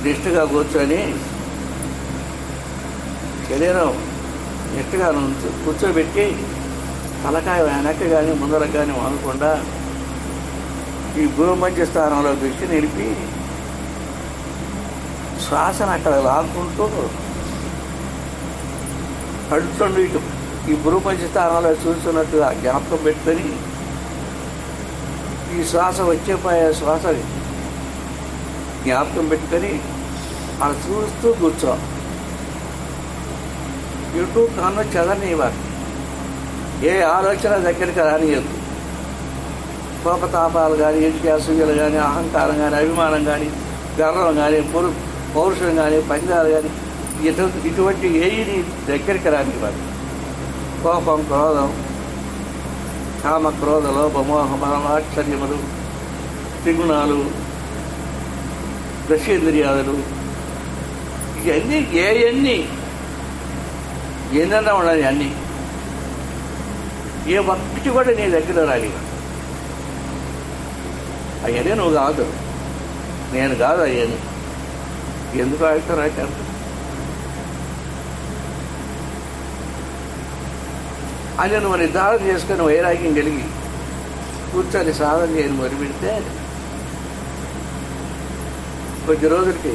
నిష్ఠగా కూర్చొని శరీరం నిష్ఠగా కూర్చోబెట్టి తలకాయ వెనక్కి కానీ ముందరకు కానీ వాడకుండా ఈ భూమధ్య స్థానంలో పెట్టి నిలిపి శ్వాసను అక్కడ లాక్కుంటూ అడుగుతుండు ఇటు ఈ భూమధ్య స్థానంలో చూస్తున్నట్టుగా జ్ఞాపకం పెట్టుకొని ఈ శ్వాస వచ్చేపోయే శ్వాస జ్ఞాపకం పెట్టుకొని అలా చూస్తూ కూర్చో. ఇటు కన్ను చదవనివ్వాలి, ఏ ఆలోచన దగ్గరికి రానియద్దు. కోపతాపాలు కానీ, అసూయలు కానీ, అహంకారం కానీ, అభిమానం కానీ, గర్వం కానీ, పౌరుషం కానీ, పందాలు కానీ ఇటువంటి ఏది దగ్గరికి రానివ్వాలి. కోపం, క్రోధం, కామ, క్రోధ, లోభ, మోహ, ఆశ్చర్యములు, త్రిగుణాలు, దశేంద్రియాదులు, ఇవన్నీ ఏందన్నా ఉండాలి. అన్నీ ఏ ఒక్కటి కూడా నీ దగ్గర రాలి. అవన్నీ నువ్వు కాదు, నేను కాదు. అవన్నీ ఎందుకు ఆడుతారు? అని నువ్వు నిర్ధారణ చేసుకొని వైరాగ్యం కలిగి కూర్చొని సాధన చేయని మొదలుపెడితే కొద్ది రోజులకి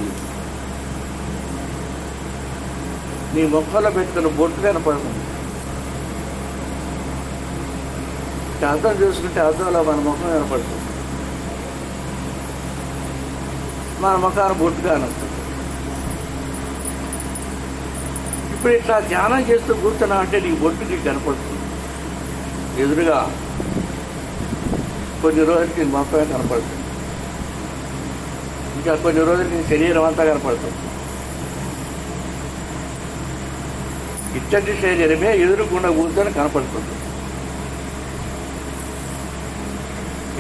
నీ ముఖంలో పెట్టుకున్న బొట్టు కనపడుతుంది. అర్థం చూసుకుంటే అర్థంలో మన ముఖం కనపడుతుంది, మన ముఖాన్ని బొట్టు కానొస్తుంది. ఇప్పుడు ఇట్లా ధ్యానం చేస్తూ కూర్చున్నా అంటే నీ బొట్టు నీకు కనపడుతుంది ఎదురుగా. కొన్ని రోజులకి మొక్కమే కనపడుతుంది, ఇంకా కొన్ని రోజులకి శరీరం అంతా కనపడుతుంది. ఇచ్చటి శరీరమే ఎదురుకుండా కూర్చొని కనపడుతుంది.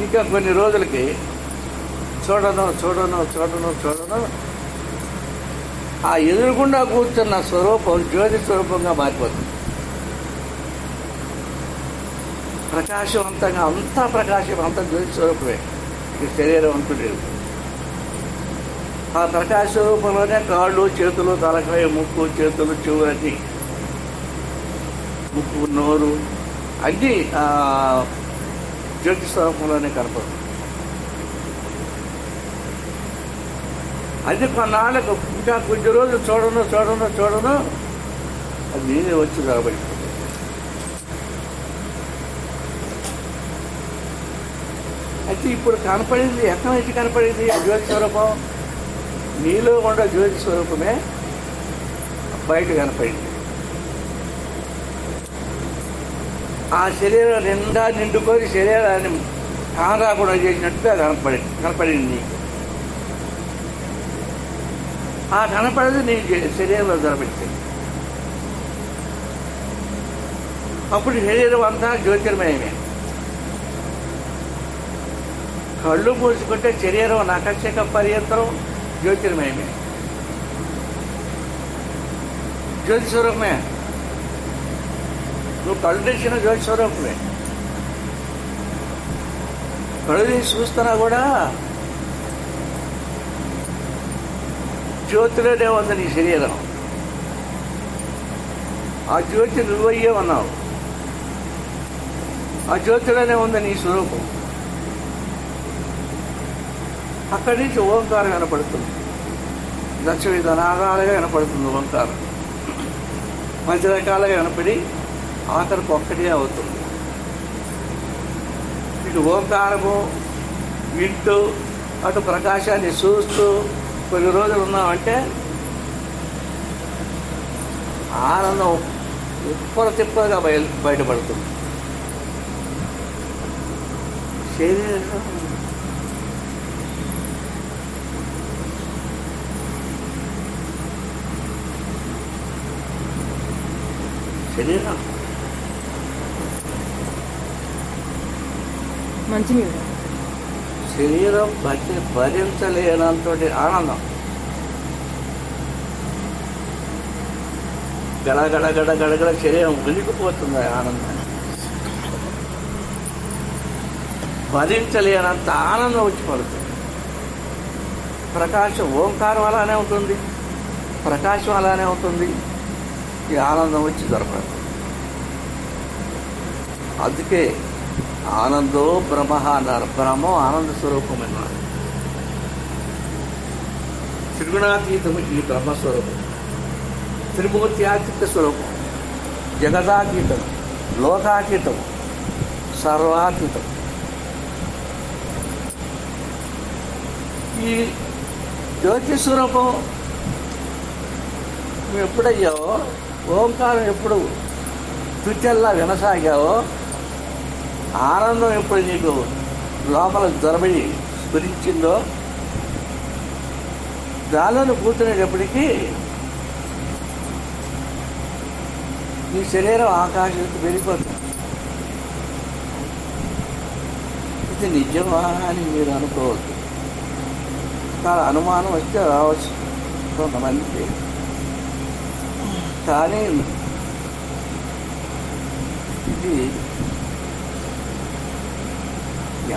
ఇంకా కొన్ని రోజులకి చూడను ఆ ఎదురుకుండా కూర్చున్న స్వరూపం జ్యోతి స్వరూపంగా మారిపోతుంది. ప్రకాశవంతంగా అంతా ప్రకాశం, అంతా జ్యోతి స్వరూపమే. ఈ శరీరం అంటులేదు. ఆ ప్రకాశ స్వరూపంలోనే కాళ్ళు, చేతులు, తలకాయ, ముక్కు, చేతులు, చెవులన్నీ, ముక్కు, నోరు అన్నీ జ్యోతి స్వరూపంలోనే కనపడుతుంది. అది కొన్నాళ్ళకు ఇంకా కొంచెం రోజులు చూడను అది నేనే వచ్చి నిలబడి. అయితే ఇప్పుడు కనపడింది, ఎక్కడి నుంచి కనపడింది ఆ జ్యోతి స్వరూపం? నీలో ఉన్న జ్యోతి స్వరూపమే బయట కనపడింది. ఆ శరీరం నిండా నిండుకొని శరీరాన్ని కానరాకుండా చేసినట్టుగా కనపడింది నీకు. ఆ కనపడేది నీ శరీరంలో జరపెట్టింది. అప్పుడు శరీరం అంతా జ్యోతిర్మయమే. కళ్ళు మూసుకుంటే శరీరం నకశక పర్యంతరం జ్యోతిర్మయమే, జ్యోతి స్వరూపమే. నువ్వు కళ్ళు తెచ్చిన జ్యోతి స్వరూపమే. కళ్ళు తీసి చూస్తున్నా కూడా జ్యోతిలోనే ఉంది నీ శరీరం. ఆ జ్యోతి నువ్వయ్యే ఉన్నావు. ఆ జ్యోతిలోనే ఉంది నీ స్వరూపం. అక్కడి నుంచి ఓంకారం కనపడుతుంది. దశవిధ నాగాలుగా కనపడుతుంది ఓంకారం. 10 రకాలుగా కనపడి ఆఖరికి ఒక్కటే అవుతుంది. ఇటు ఓంకారము వింటూ అటు ప్రకాశాన్ని చూస్తూ కొన్ని రోజులు ఉన్నామంటే ఆనందం తిప్పగా బయటపడుతుంది. శరీరం మంచినీళ్ళు, శరీరం భరించలేనంతటి ఆనందం. గడగడ శరీరం ఉనికిపోతుంది ఆనందం. భరించలేనంత ఆనందం వచ్చి పడుతుంది. ప్రకాశం ఓంకారం అలానే ఉంటుంది, ప్రకాశం అలానే ఉంటుంది. ఈ ఆనందం వచ్చి దొరకదు. అందుకే ఆనందో బ్రహ్మ అన్నారు. బ్రహ్మం ఆనంద స్వరూపం అన్నారు. త్రిగుణాతీతము ఈ బ్రహ్మస్వరూపం, త్రిమూర్త్యాతీత స్వరూపం, జగదాతీతం, లోకాతీతం, సర్వాతీతం. ఈ జ్యోతి స్వరూపం నువ్వు ఎప్పుడయ్యావో, ఓంకారం ఎప్పుడు తుచెల్లా వినసాగావో, ఆనందం ఎప్పుడు నీకు లోపల దొరబడి స్ఫురించిందో, దానిలో కూర్చునేటప్పటికీ నీ శరీరం ఆకాశానికి వెళ్ళిపోతుంది. ఇది నిజమా అని మీరు అనుకోవద్దు. చాలా అనుమానం వస్తే రావచ్చు కొంతమందికి. కానీ ఇది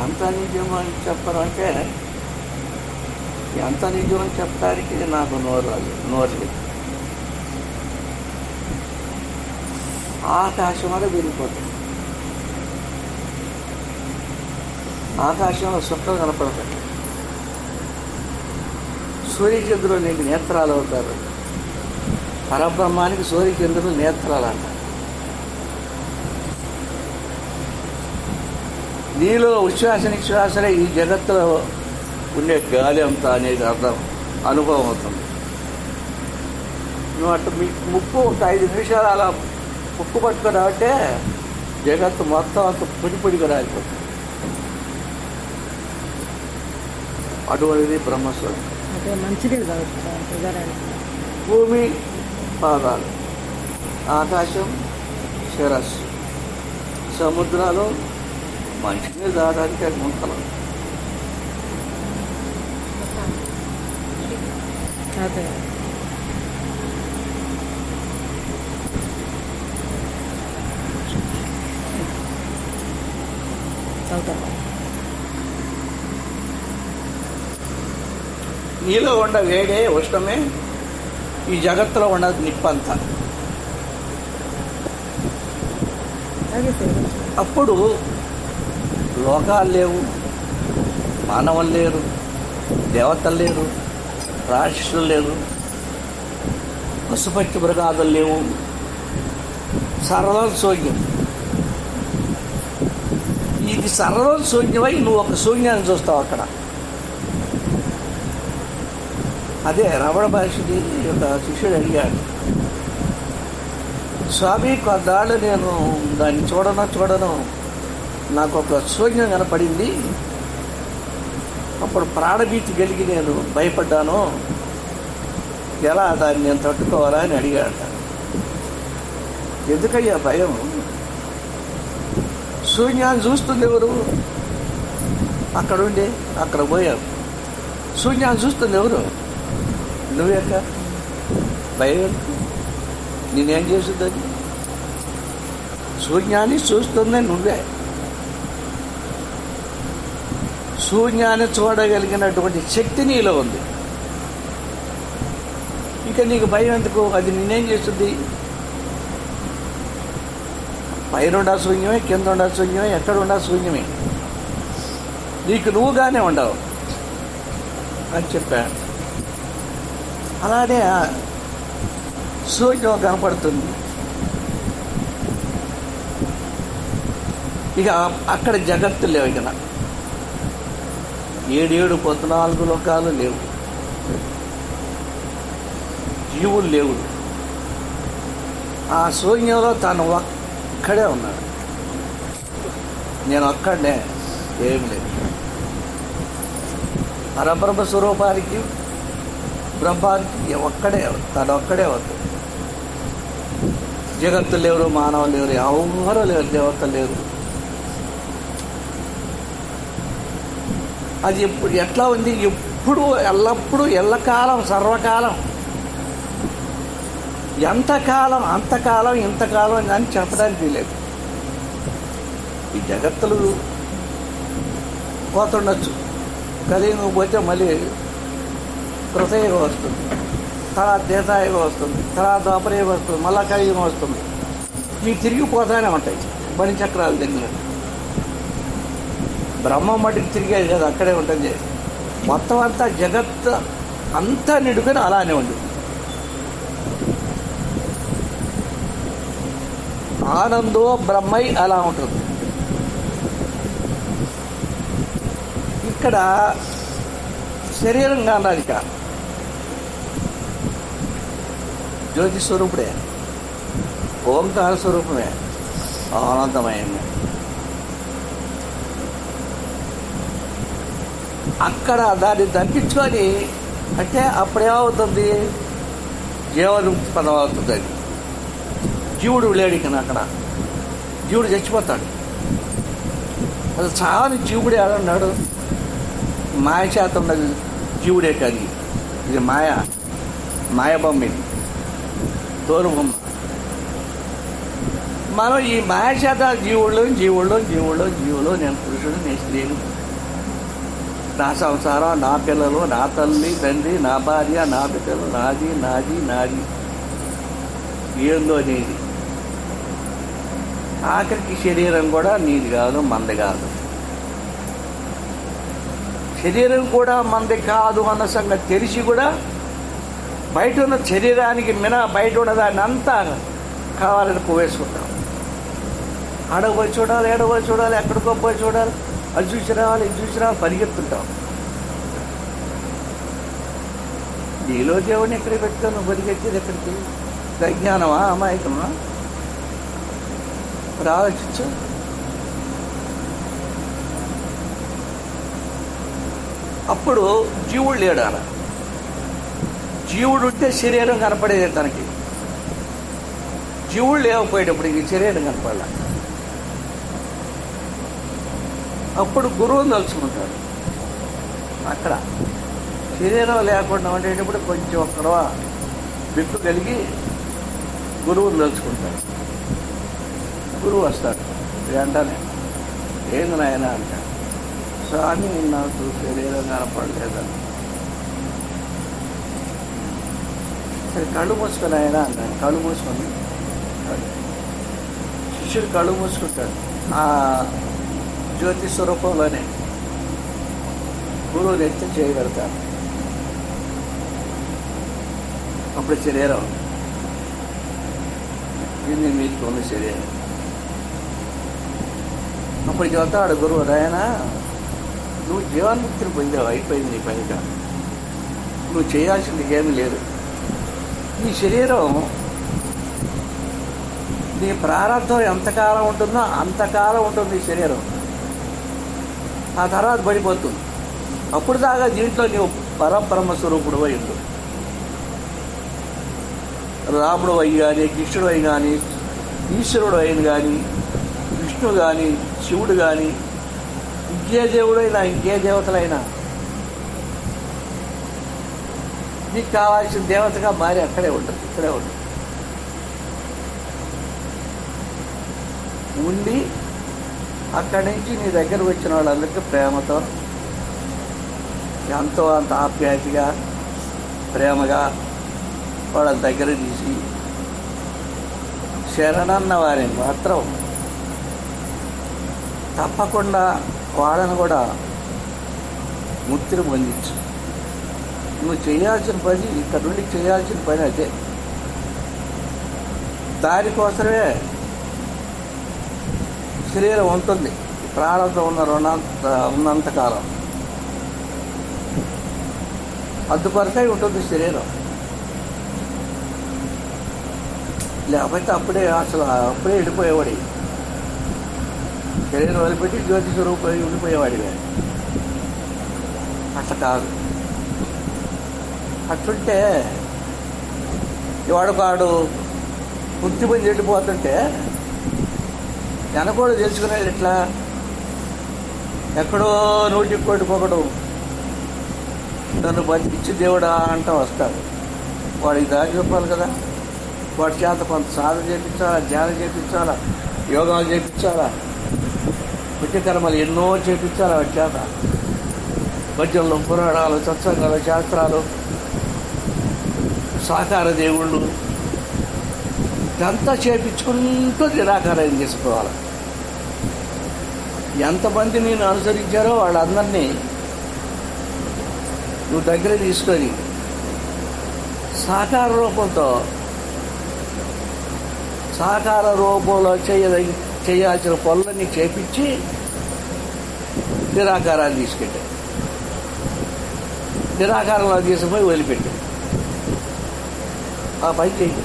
ఎంత నిజం అని చెప్పాలంటే, ఎంత నిజం అని చెప్పడానికి నాకు నోరు లేదు. ఆకాశం వల్ల వెళ్ళిపోతుంది. ఆకాశంలో సుక్కలు కనపడతాయి. సూర్యచంద్రులు నీకు నేత్రాలు అవుతారు. పరబ్రహ్మానికి సూర్యచంద్రులు నేత్రాలంట. నీలో ఉచ్ఛ్వాస నిశ్వాసలే ఈ జగత్తులో ఉండే గాలి అంతా అనేది అర్థం అనుభవం అవుతుంది. నువ్వు అటు ముక్కు ఒక 5 నిమిషాలు అలా ముక్కు పట్టుకొని రాబట్టే జగత్తు మొత్తం అంత పొడిగా రాలిపోతుంది. అటువంటిది బ్రహ్మస్వరూపం. భూమి పాదాలు, ఆకాశం శిరస్సు, సముద్రాలు మనిషిని దాడానికి అది ముంతలు. నీలో ఉండ వేడే ఉష్ణమే ఈ జగత్తులో ఉండదు నిప్పంతా. అప్పుడు లోకాలు లేవు, మానవులు లేరు, దేవతలు లేరు, రాక్షసులు లేరు, పశుపక్షి మృగాదులు లేవు. సర్వం శూన్యం. ఇది సర్వం శూన్యమై నువ్వు ఒక శూన్యాన్ని చూస్తావు అక్కడ. అదే రమణ మహర్షిని ఒక శిష్యుడు అడిగాడు, స్వామి కొన్నాళ్ళు నేను దాన్ని చూడను నాకు ఒక శూన్యం కనపడింది, అప్పుడు ప్రాణభీతి కలిగి నేను భయపడ్డాను, ఎలా దాన్ని నేను తట్టుకోవాలా అని అడిగాడు. ఎందుకయ్యా భయం? శూన్యాన్ని చూస్తుంది ఎవరు? అక్కడుండే అక్కడ పోయావు. శూన్యాన్ని చూస్తుంది ఎవరు? నువ్వేక. భయం నేనేం చేస్తుందని? శూన్యాన్ని చూస్తుంది నువ్వే. శూన్యాన్ని చూడగలిగినటువంటి శక్తి నీలో ఉంది. ఇక నీకు భయం ఎందుకు? అది నేనేం చేస్తుంది? పైన ఉండా శూన్యమే, కింద ఉండా శూన్యమే, ఎక్కడ ఉండా శూన్యమే. నీకు నువ్వుగానే ఉండవు అని చెప్పాడు. అలానే శూన్యం కనపడుతుంది. ఇక అక్కడ జగత్తు లేవు. ఇక 7 14 లోకాలు లేవు, జీవులు లేవు. ఆ శూన్యంలో తను ఒక్కడే ఉన్నాడు. నేను ఒక్కడే, ఏమి లేదు. పరబ్రహ్మ స్వరూపానికి బ్రహ్మానికి ఒక్కడే, తను ఒక్కడే అవుతుంది. జగత్తు లేరు, మానవులు లేరు, ఎవరు లేరు, దేవతలు లేరు. అది ఎప్పుడు ఎట్లా ఉంది? ఎప్పుడు, ఎల్లప్పుడూ, ఎల్లకాలం, సర్వకాలం, ఎంతకాలం, అంతకాలం, ఇంతకాలం అని చెప్పడానికి లేదు. ఈ జగత్తులు పోతుండొచ్చు, కలియుగం పోతే మళ్ళీ కృతయుగం వస్తుంది, తర్వాత దేశాయుగం వస్తుంది, తర్వాత ద్వాపరయుగం వస్తుంది, మళ్ళా కలియుగం వస్తుంది. ఇవి తిరిగిపోతానే ఉంటాయి బని చక్రాలు దగ్గర. బ్రహ్మం మటుకు తిరిగేది కదా, అక్కడే ఉంటుంది. మొత్తం అంతా జగత్ అంతా నిండుకొని అలానే ఉంది. ఆనందో బ్రహ్మై అలా ఉంటుంది. ఇక్కడ శరీరంగా అన్నది ఇక జ్యోతి స్వరూపుడే, ఓంకార స్వరూపమే, ఆనందమయమే. అక్కడ దాన్ని తప్పించుకొని అంటే అప్పుడేమవుతుంది? జీవన్ముక్తి పదం అవుతుంది. అది జీవుడు లేడు ఇక. అక్కడ జీవుడు చచ్చిపోతాడు. అది చాలా జీవుడే ఆడున్నాడు. మాయ చేత ఉన్నది జీవుడే కానీ ఇది మాయబొమ్మ, ఇది తోలు బొమ్మ. మనం ఈ మాయ చేత జీవుడు నేను పురుషుడు, నేను స్త్రీని, నా సంసారం, నా పిల్లలు, నా తల్లి తండ్రి, నా భార్య, నా బిడ్డలు, నాది ఏందో నీది. ఆఖరికి శరీరం కూడా నీది కాదు, మంది కాదు. శరీరం కూడా మంది కాదు అన్న సంగతి తెలిసి కూడా బయట ఉన్న శరీరానికి బయట ఉన్న దాన్ని అంతా కావాలని పోవేసుకుంటాం. ఆడపోయి చూడాలి, ఏడపోయి చూడాలి, ఎక్కడికో పోయి చూడాలి, అది చూసి రావాలి, ఇది చూసి రావాలి, పరిగెత్తుంటాం. నీలో దేవుడిని ఎక్కడికి పెట్టుకొని నువ్వు పరిగెత్తేది ఎక్కడికి? అజ్ఞానమా, అమాయకమా? మరి ఆలోచించు. అప్పుడు జీవుడు లేడాల. జీవుడు ఉంటే శరీరం కనపడేది తనకి. జీవుడు లేకపోయేటప్పుడు ఈ శరీరం కనపడాల. అప్పుడు గురువుని తలుచుకుంటాడు. అక్కడ శరీరం లేకుండా ఉండేటప్పుడు కొంచెం ఒక్కడ బిక్కు కలిగి గురువుని తలుచుకుంటాడు. గురువు వస్తాడు. వెంటనే ఏంది నాయన అంటాడు. స్వామి, నాకు శరీరం కనపడలేదని. సరే కళ్ళు మూసుకొని ఆయన అన్నాడు. కళ్ళు మూసుకొని శిష్యుడు కళ్ళు మూసుకుంటాడు. ఆ జ్యోతి స్వరూపంలోనే గురువు నెత్తి చేయగలుగుతాడు. అప్పుడు శరీరం ఇది మీకు ఉన్న శరీరం. అప్పుడు చెబుతాడు గురువు, నాయన నువ్వు జీవన్ముక్తిని పొందావు, అయిపోయింది నీ పనిగా, నువ్వు చేయాల్సింది ఏమీ లేదు. ఈ శరీరం నీ ప్రారంభం ఎంతకాలం ఉంటుందో అంతకాలం ఉంటుంది ఈ శరీరం. ఆ తర్వాత పడిపోతుంది. అప్పుడు దాకా దీంట్లో నీవు పరబ్రహ్మ స్వరూపుడు అయి ఉండు. రాముడు అయి కానీ, కృష్ణుడు అయి కానీ, ఈశ్వరుడు అయిన కానీ, విష్ణు కానీ, శివుడు కానీ, ఇంకే దేవుడైనా, ఇంకే దేవతలైనా నీకు కావాల్సిన దేవతగా మారి అక్కడే ఉంటుంది, ఇక్కడే ఉంటుంది. ఉండి అక్కడి నుంచి నీ దగ్గర వచ్చిన వాళ్ళందరికీ ప్రేమతో, ఎంతో అంత ఆప్యాయతగా, ప్రేమగా వాళ్ళ దగ్గర తీసి శరణన్న వారిని మాత్రం తప్పకుండా వాళ్ళని కూడా ముక్తిని పొందించు. నువ్వు చేయాల్సిన పని, ఇక్కడ నుండి చేయాల్సిన పని అదే. దానికోసమే శరీరం ఉంటుంది. ప్రారంభం ఉన్నంతకాలం అందుకొరకై ఉంటుంది శరీరం. లేకపోతే అప్పుడే వెళ్ళిపోయేవాడి. శరీరం వదిలిపెట్టి జ్యోతి స్వరూపం ఉండిపోయేవాడిగా. అట్లా కాదు. అట్లుంటే వాడు బుద్ధి పొంది వెళ్ళిపోతుంటే వెనకోడు తెలుసుకునేది ఎట్లా? ఎక్కడో 100 పొగడు నన్ను బతికిచ్చి దేవుడా అంటూ వస్తాడు. వాడికి దారి చెప్పాలి కదా. వాడి చేత కొంత సాధన చేయించాలా, ధ్యానం చేయించాలా, యోగాలు చేయించాలా, పుణ్యకర్మలు ఎన్నో చేయించాలా వాడి చేత. భజనలు, పురాణాలు, సత్సంగాలు, శాస్త్రాలు, సాకార దేవుళ్ళు ఇదంతా చేయించుకుంటూ నిరాకారం చేసుకోవాలి. ఎంతమంది నేను అనుసరించారో వాళ్ళందరినీ నువ్వు దగ్గర తీసుకొని సాకార రూపంలో చేయాల్సిన పనులన్నీ చేపించి నిరాకారాన్ని తీసుకెళ్ళాడు. నిరాకారంలో తీసుకుపోయి వదిలిపెట్టాడు. ఆ పని చెయ్యి.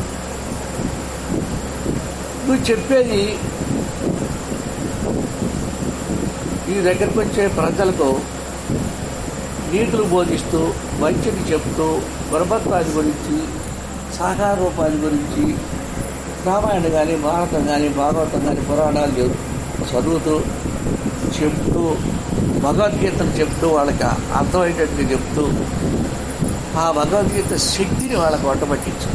నువ్వు చెప్పేది ఈ దగ్గరకు వచ్చే ప్రజలకు నీతులు బోధిస్తూ, మంచిని చెప్తూ, పరమత్వాన్ని గురించి, సాకార రూపాన్ని గురించి, రామాయణం కానీ, భారతం కానీ, భాగవతం కానీ, పురాణాలు చదువుతూ చెప్తూ, భగవద్గీతను చెప్తూ, వాళ్ళకి అర్థమయ్యేటట్టుగా చెప్తూ, ఆ భగవద్గీత శక్తిని వాళ్ళకు వంటపట్టించు.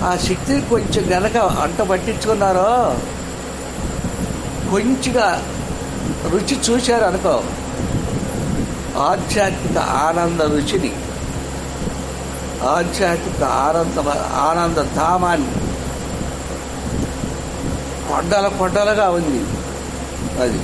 ఆ శక్తిని కొంచెం గనక అంట పట్టించుకున్నారో, కొంచెంగా రుచి చూశారు అనుకో, ఆధ్యాత్మిక ఆనంద రుచిని, ఆధ్యాత్మిక ఆనంద ధామాన్ని కొండలుగా ఉంది అది.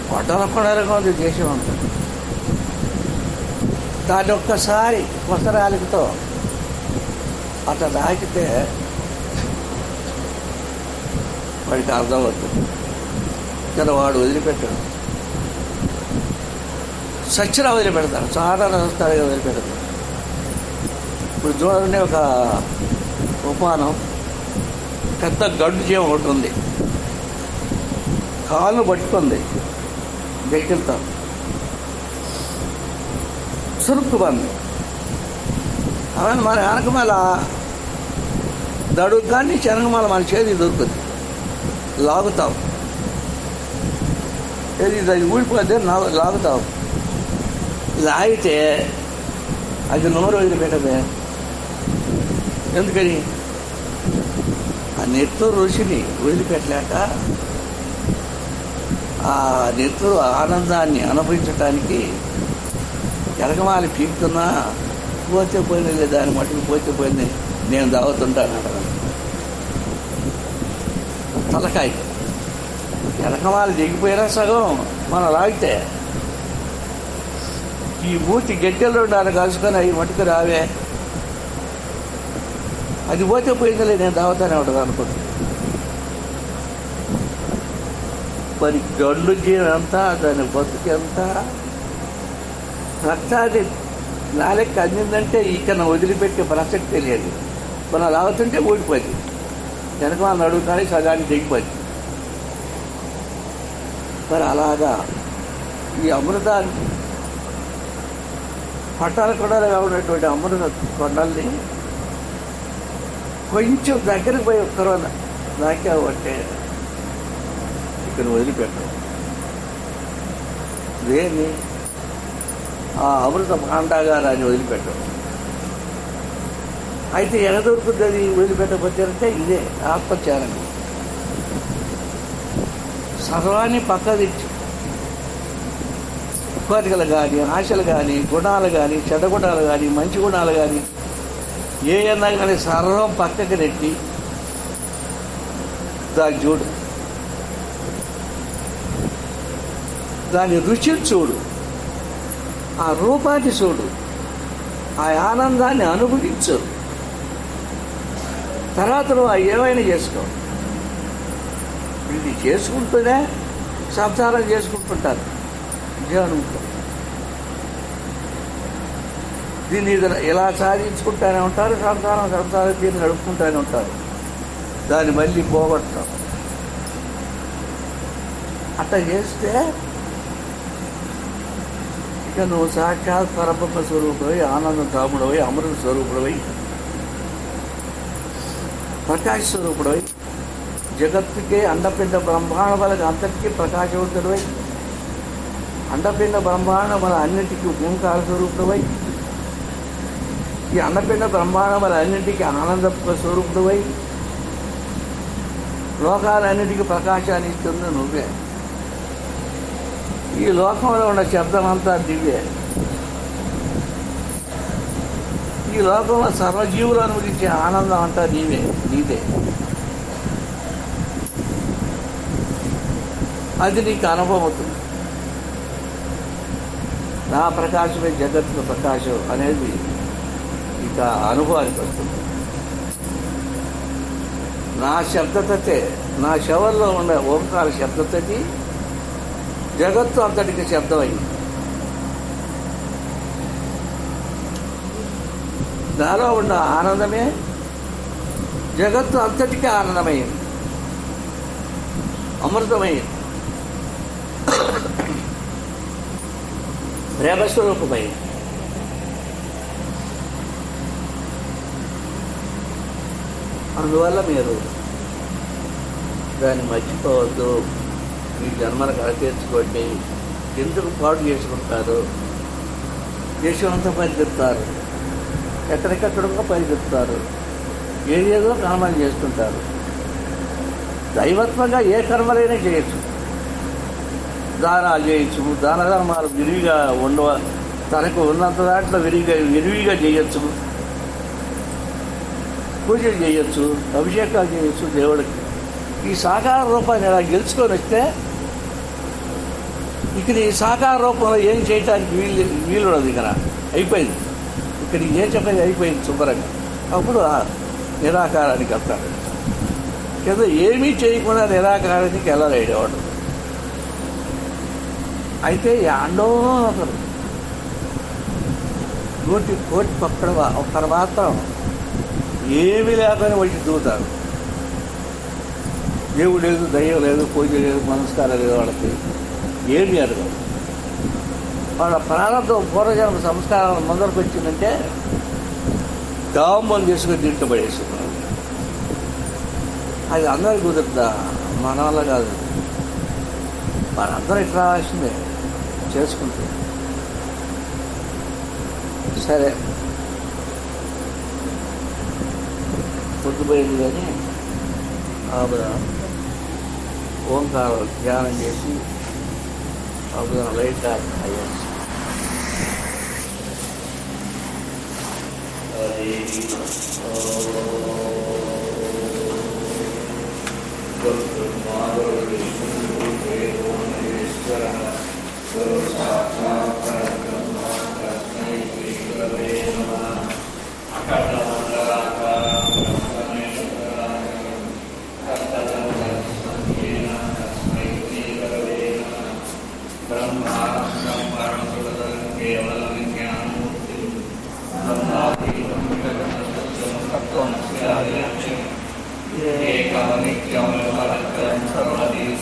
కొట్టలకొండలుగా ఉంది దేశం అంతా. దాన్ని ఒక్కసారి కొసరాలితో అట్లా తాకితే వాడికి అర్థమవుతుంది. కానీ వాడు వదిలిపెట్టాడు, సచ్చినా వదిలిపెడతాడు, చాలా స్థాయిగా వదిలిపెడతాడు. ఇప్పుడు చూడండి, ఒక ఉపమానం, పెద్ద గడ్డు జీవం ఒకటి ఉంది, కాళ్ళు పట్టుకుంది గెక్కిల్తా సురుక్కు బంది. అవన్నీ మన వెనకమాల దడుగు కానీ శనగమాల మన చేతికి దొరుకుతుంది, లాగుతావు, ఏది అది ఊడిపోతే లాగుతావు. లాగితే అది నోరు వదిలిపెట్టదే. ఎందుకని? ఆ నెత్తూరు రుచిని వదిలిపెట్టలేక ఆ నెత్తూరు ఆనందాన్ని అనుభవించటానికి ఎరగమాలి పీకుతున్నా పోతే పోయింది, దాని మట్టుకు పోతే పోయింది, నేను తాగుతుంటాను అక్కడ తలకాయ. ఎరకమాలి దిగిపోయినా సగం మనం లాగితే ఈ మూతి గడ్డెల్లో నాన్న కలుసుకొని అవి మట్టుకు రావే, అది పోతే పోయిందిలే, నేను తాగుతానే ఉంటుంది అనుకుంటున్నాను. మరి గండు జీవం ఎంత, దాని బతుకు ఎంత, రక్తాది నాలెక్క అందిందంటే ఇక వదిలిపెట్టే ప్రసక్తి లేదు. మనం లాగుతుంటే ఊడిపోయింది, వెనక మనం అడుగుతానే సగానికి దిగిపోయింది. మరి అలాగా ఈ అమృతాన్ని పట్టాల కొండలుగా ఉన్నటువంటి అమృత కొండల్ని కొంచెం దగ్గరికి పోయి ఒక్కరోజు నాకేవంటే ఇక్కడ వదిలిపెట్టడం దేన్ని? ఆ అమృత భాండాగారాన్ని వదిలిపెట్టడం. అయితే ఎలా దొరుకుతుంది అది వదిలిపెట్టకపోతే? ఇదే ఆత్మత్యాగం. సర్వాన్ని పక్క తెచ్చి కోరికలు కానీ, ఆశలు కానీ, గుణాలు కానీ, చెడ్డ గుణాలు కానీ, మంచి గుణాలు కానీ, ఏమన్నా కానీ సర్వం పక్కకి నెట్టి దాన్ని చూడు, దాని రుచిని చూడు, ఆ రూపాన్ని చూడు, ఆ ఆనందాన్ని అనుభవించు. తర్వాత నువ్వు ఏమైనా చేసుకో. ఇది చేసుకుంటూనే సంసారం చేసుకుంటుంటారు జీవనంలో. దీన్ని ఇలా సాధించుకుంటూనే ఉంటారు, సంసారం దీన్ని నడుపుకుంటూనే ఉంటారు. దాన్ని మళ్ళీ పోగొట్టడం. అట్లా చేస్తే ఇక నువ్వు సాక్షాత్ పరబ్రహ్మ స్వరూపుడై, ఆనంద ధాముడవై, అమృత స్వరూపుడవై, ప్రకాశ స్వరూపుడవై, జగత్తుకే అండపిండ బ్రహ్మాండములకు అంతటికీ ప్రకాశవంతుడవై, అండపిండ బ్రహ్మాండముల అన్నింటికీ ఓంకార స్వరూపుడవై, ఈ అండపిండ బ్రహ్మాండముల అన్నింటికీ ఆనంద స్వరూపుడవై, లోకాలన్నిటికీ ప్రకాశాన్ని ఇస్తుంది నువ్వే. ఈ లోకంలో ఉన్న శబ్దం అంతా దివ్యే. ఈ లోకంలో సర్వజీవులు అనుభవించే ఆనందం అంతా నీదే. అది నీకు అనుభవం అవుతుంది. నా ప్రకాశమే జగత్తుల ప్రకాశం అనేది ఇక అనుభవానికి వస్తుంది. నా శబ్దతతే, నా శవంలో ఉన్న ఓంకార శబ్దతకి జగత్తు అంతటికి శబ్దమైంది. నాలో ఉన్న ఆనందమే జగత్తు అంతటికీ ఆనందమైంది, అమృతమైంది, ప్రేమస్వరూపమైంది. అందువల్ల మీరు దాన్ని మర్చిపోవద్దు. ఈ జన్మను కడతీర్చుకోండి. ఎందుకు పాటు చేసుకుంటారు? దేశమంతా పరిగెత్తారు, ఎక్కడికెక్కడికో పరిగెత్తారు, ఏదేదో కర్మలు చేస్తుంటారు. దైవత్వంగా ఏ కర్మలైనా చేయొచ్చు. దానాలు చేయొచ్చు, దాన ధర్మాలు విరివిగా తనకు ఉన్నంత దాంట్లో విరివిగా చేయొచ్చు, పూజలు చేయొచ్చు, అభిషేకాలు చేయొచ్చు దేవుడికి. ఈ సాకార రూపాన్ని ఇలా గెలుచుకొని వస్తే ఇక్కడ ఈ సాకార రూపంలో ఏం చేయటానికి వీలున్నది ఇక్కడ అయిపోయింది. ఇక్కడ ఏం చెప్పేది అయిపోయింది శుభ్రంగా. అప్పుడు నిరాకారానికి వెళ్తాడు. కింద ఏమీ చేయకుండా నిరాకారానికి వెళ్ళలేడు వాడు. అయితే యాండో అతను 100 కోటి పక్కన ఒక్కరు మాత్రం ఏమీ లేకపోయినా వచ్చి దూతారు. దేవుడు లేదు, దయ్యం లేదు, పూజ లేదు, మనస్కారం లేదు, వాళ్ళకి ఏమీ అడగదు. వాళ్ళ ప్రారంభం పూర్వజన్మ సంస్కారం ముందరకు వచ్చిందంటే దామం చేసుకుని దీంట్లో పడేస్తున్నారు. అది అందరికి కుదురుతా, మన వల్ల కాదు. వాళ్ళందరూ ఇట్లా రావాల్సిందే చేసుకుంటే. సరే పొద్దుపోయింది కానీ ఆవిడ ఓంకారం ధ్యానం చేసి ఆవిడ లైట్ అయ్యారు.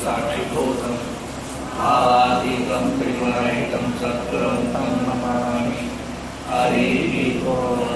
సాక్షిభూతం ఆదితం త్రిగుణరహితం సద్గురం తం నమామి. హరి ఓం.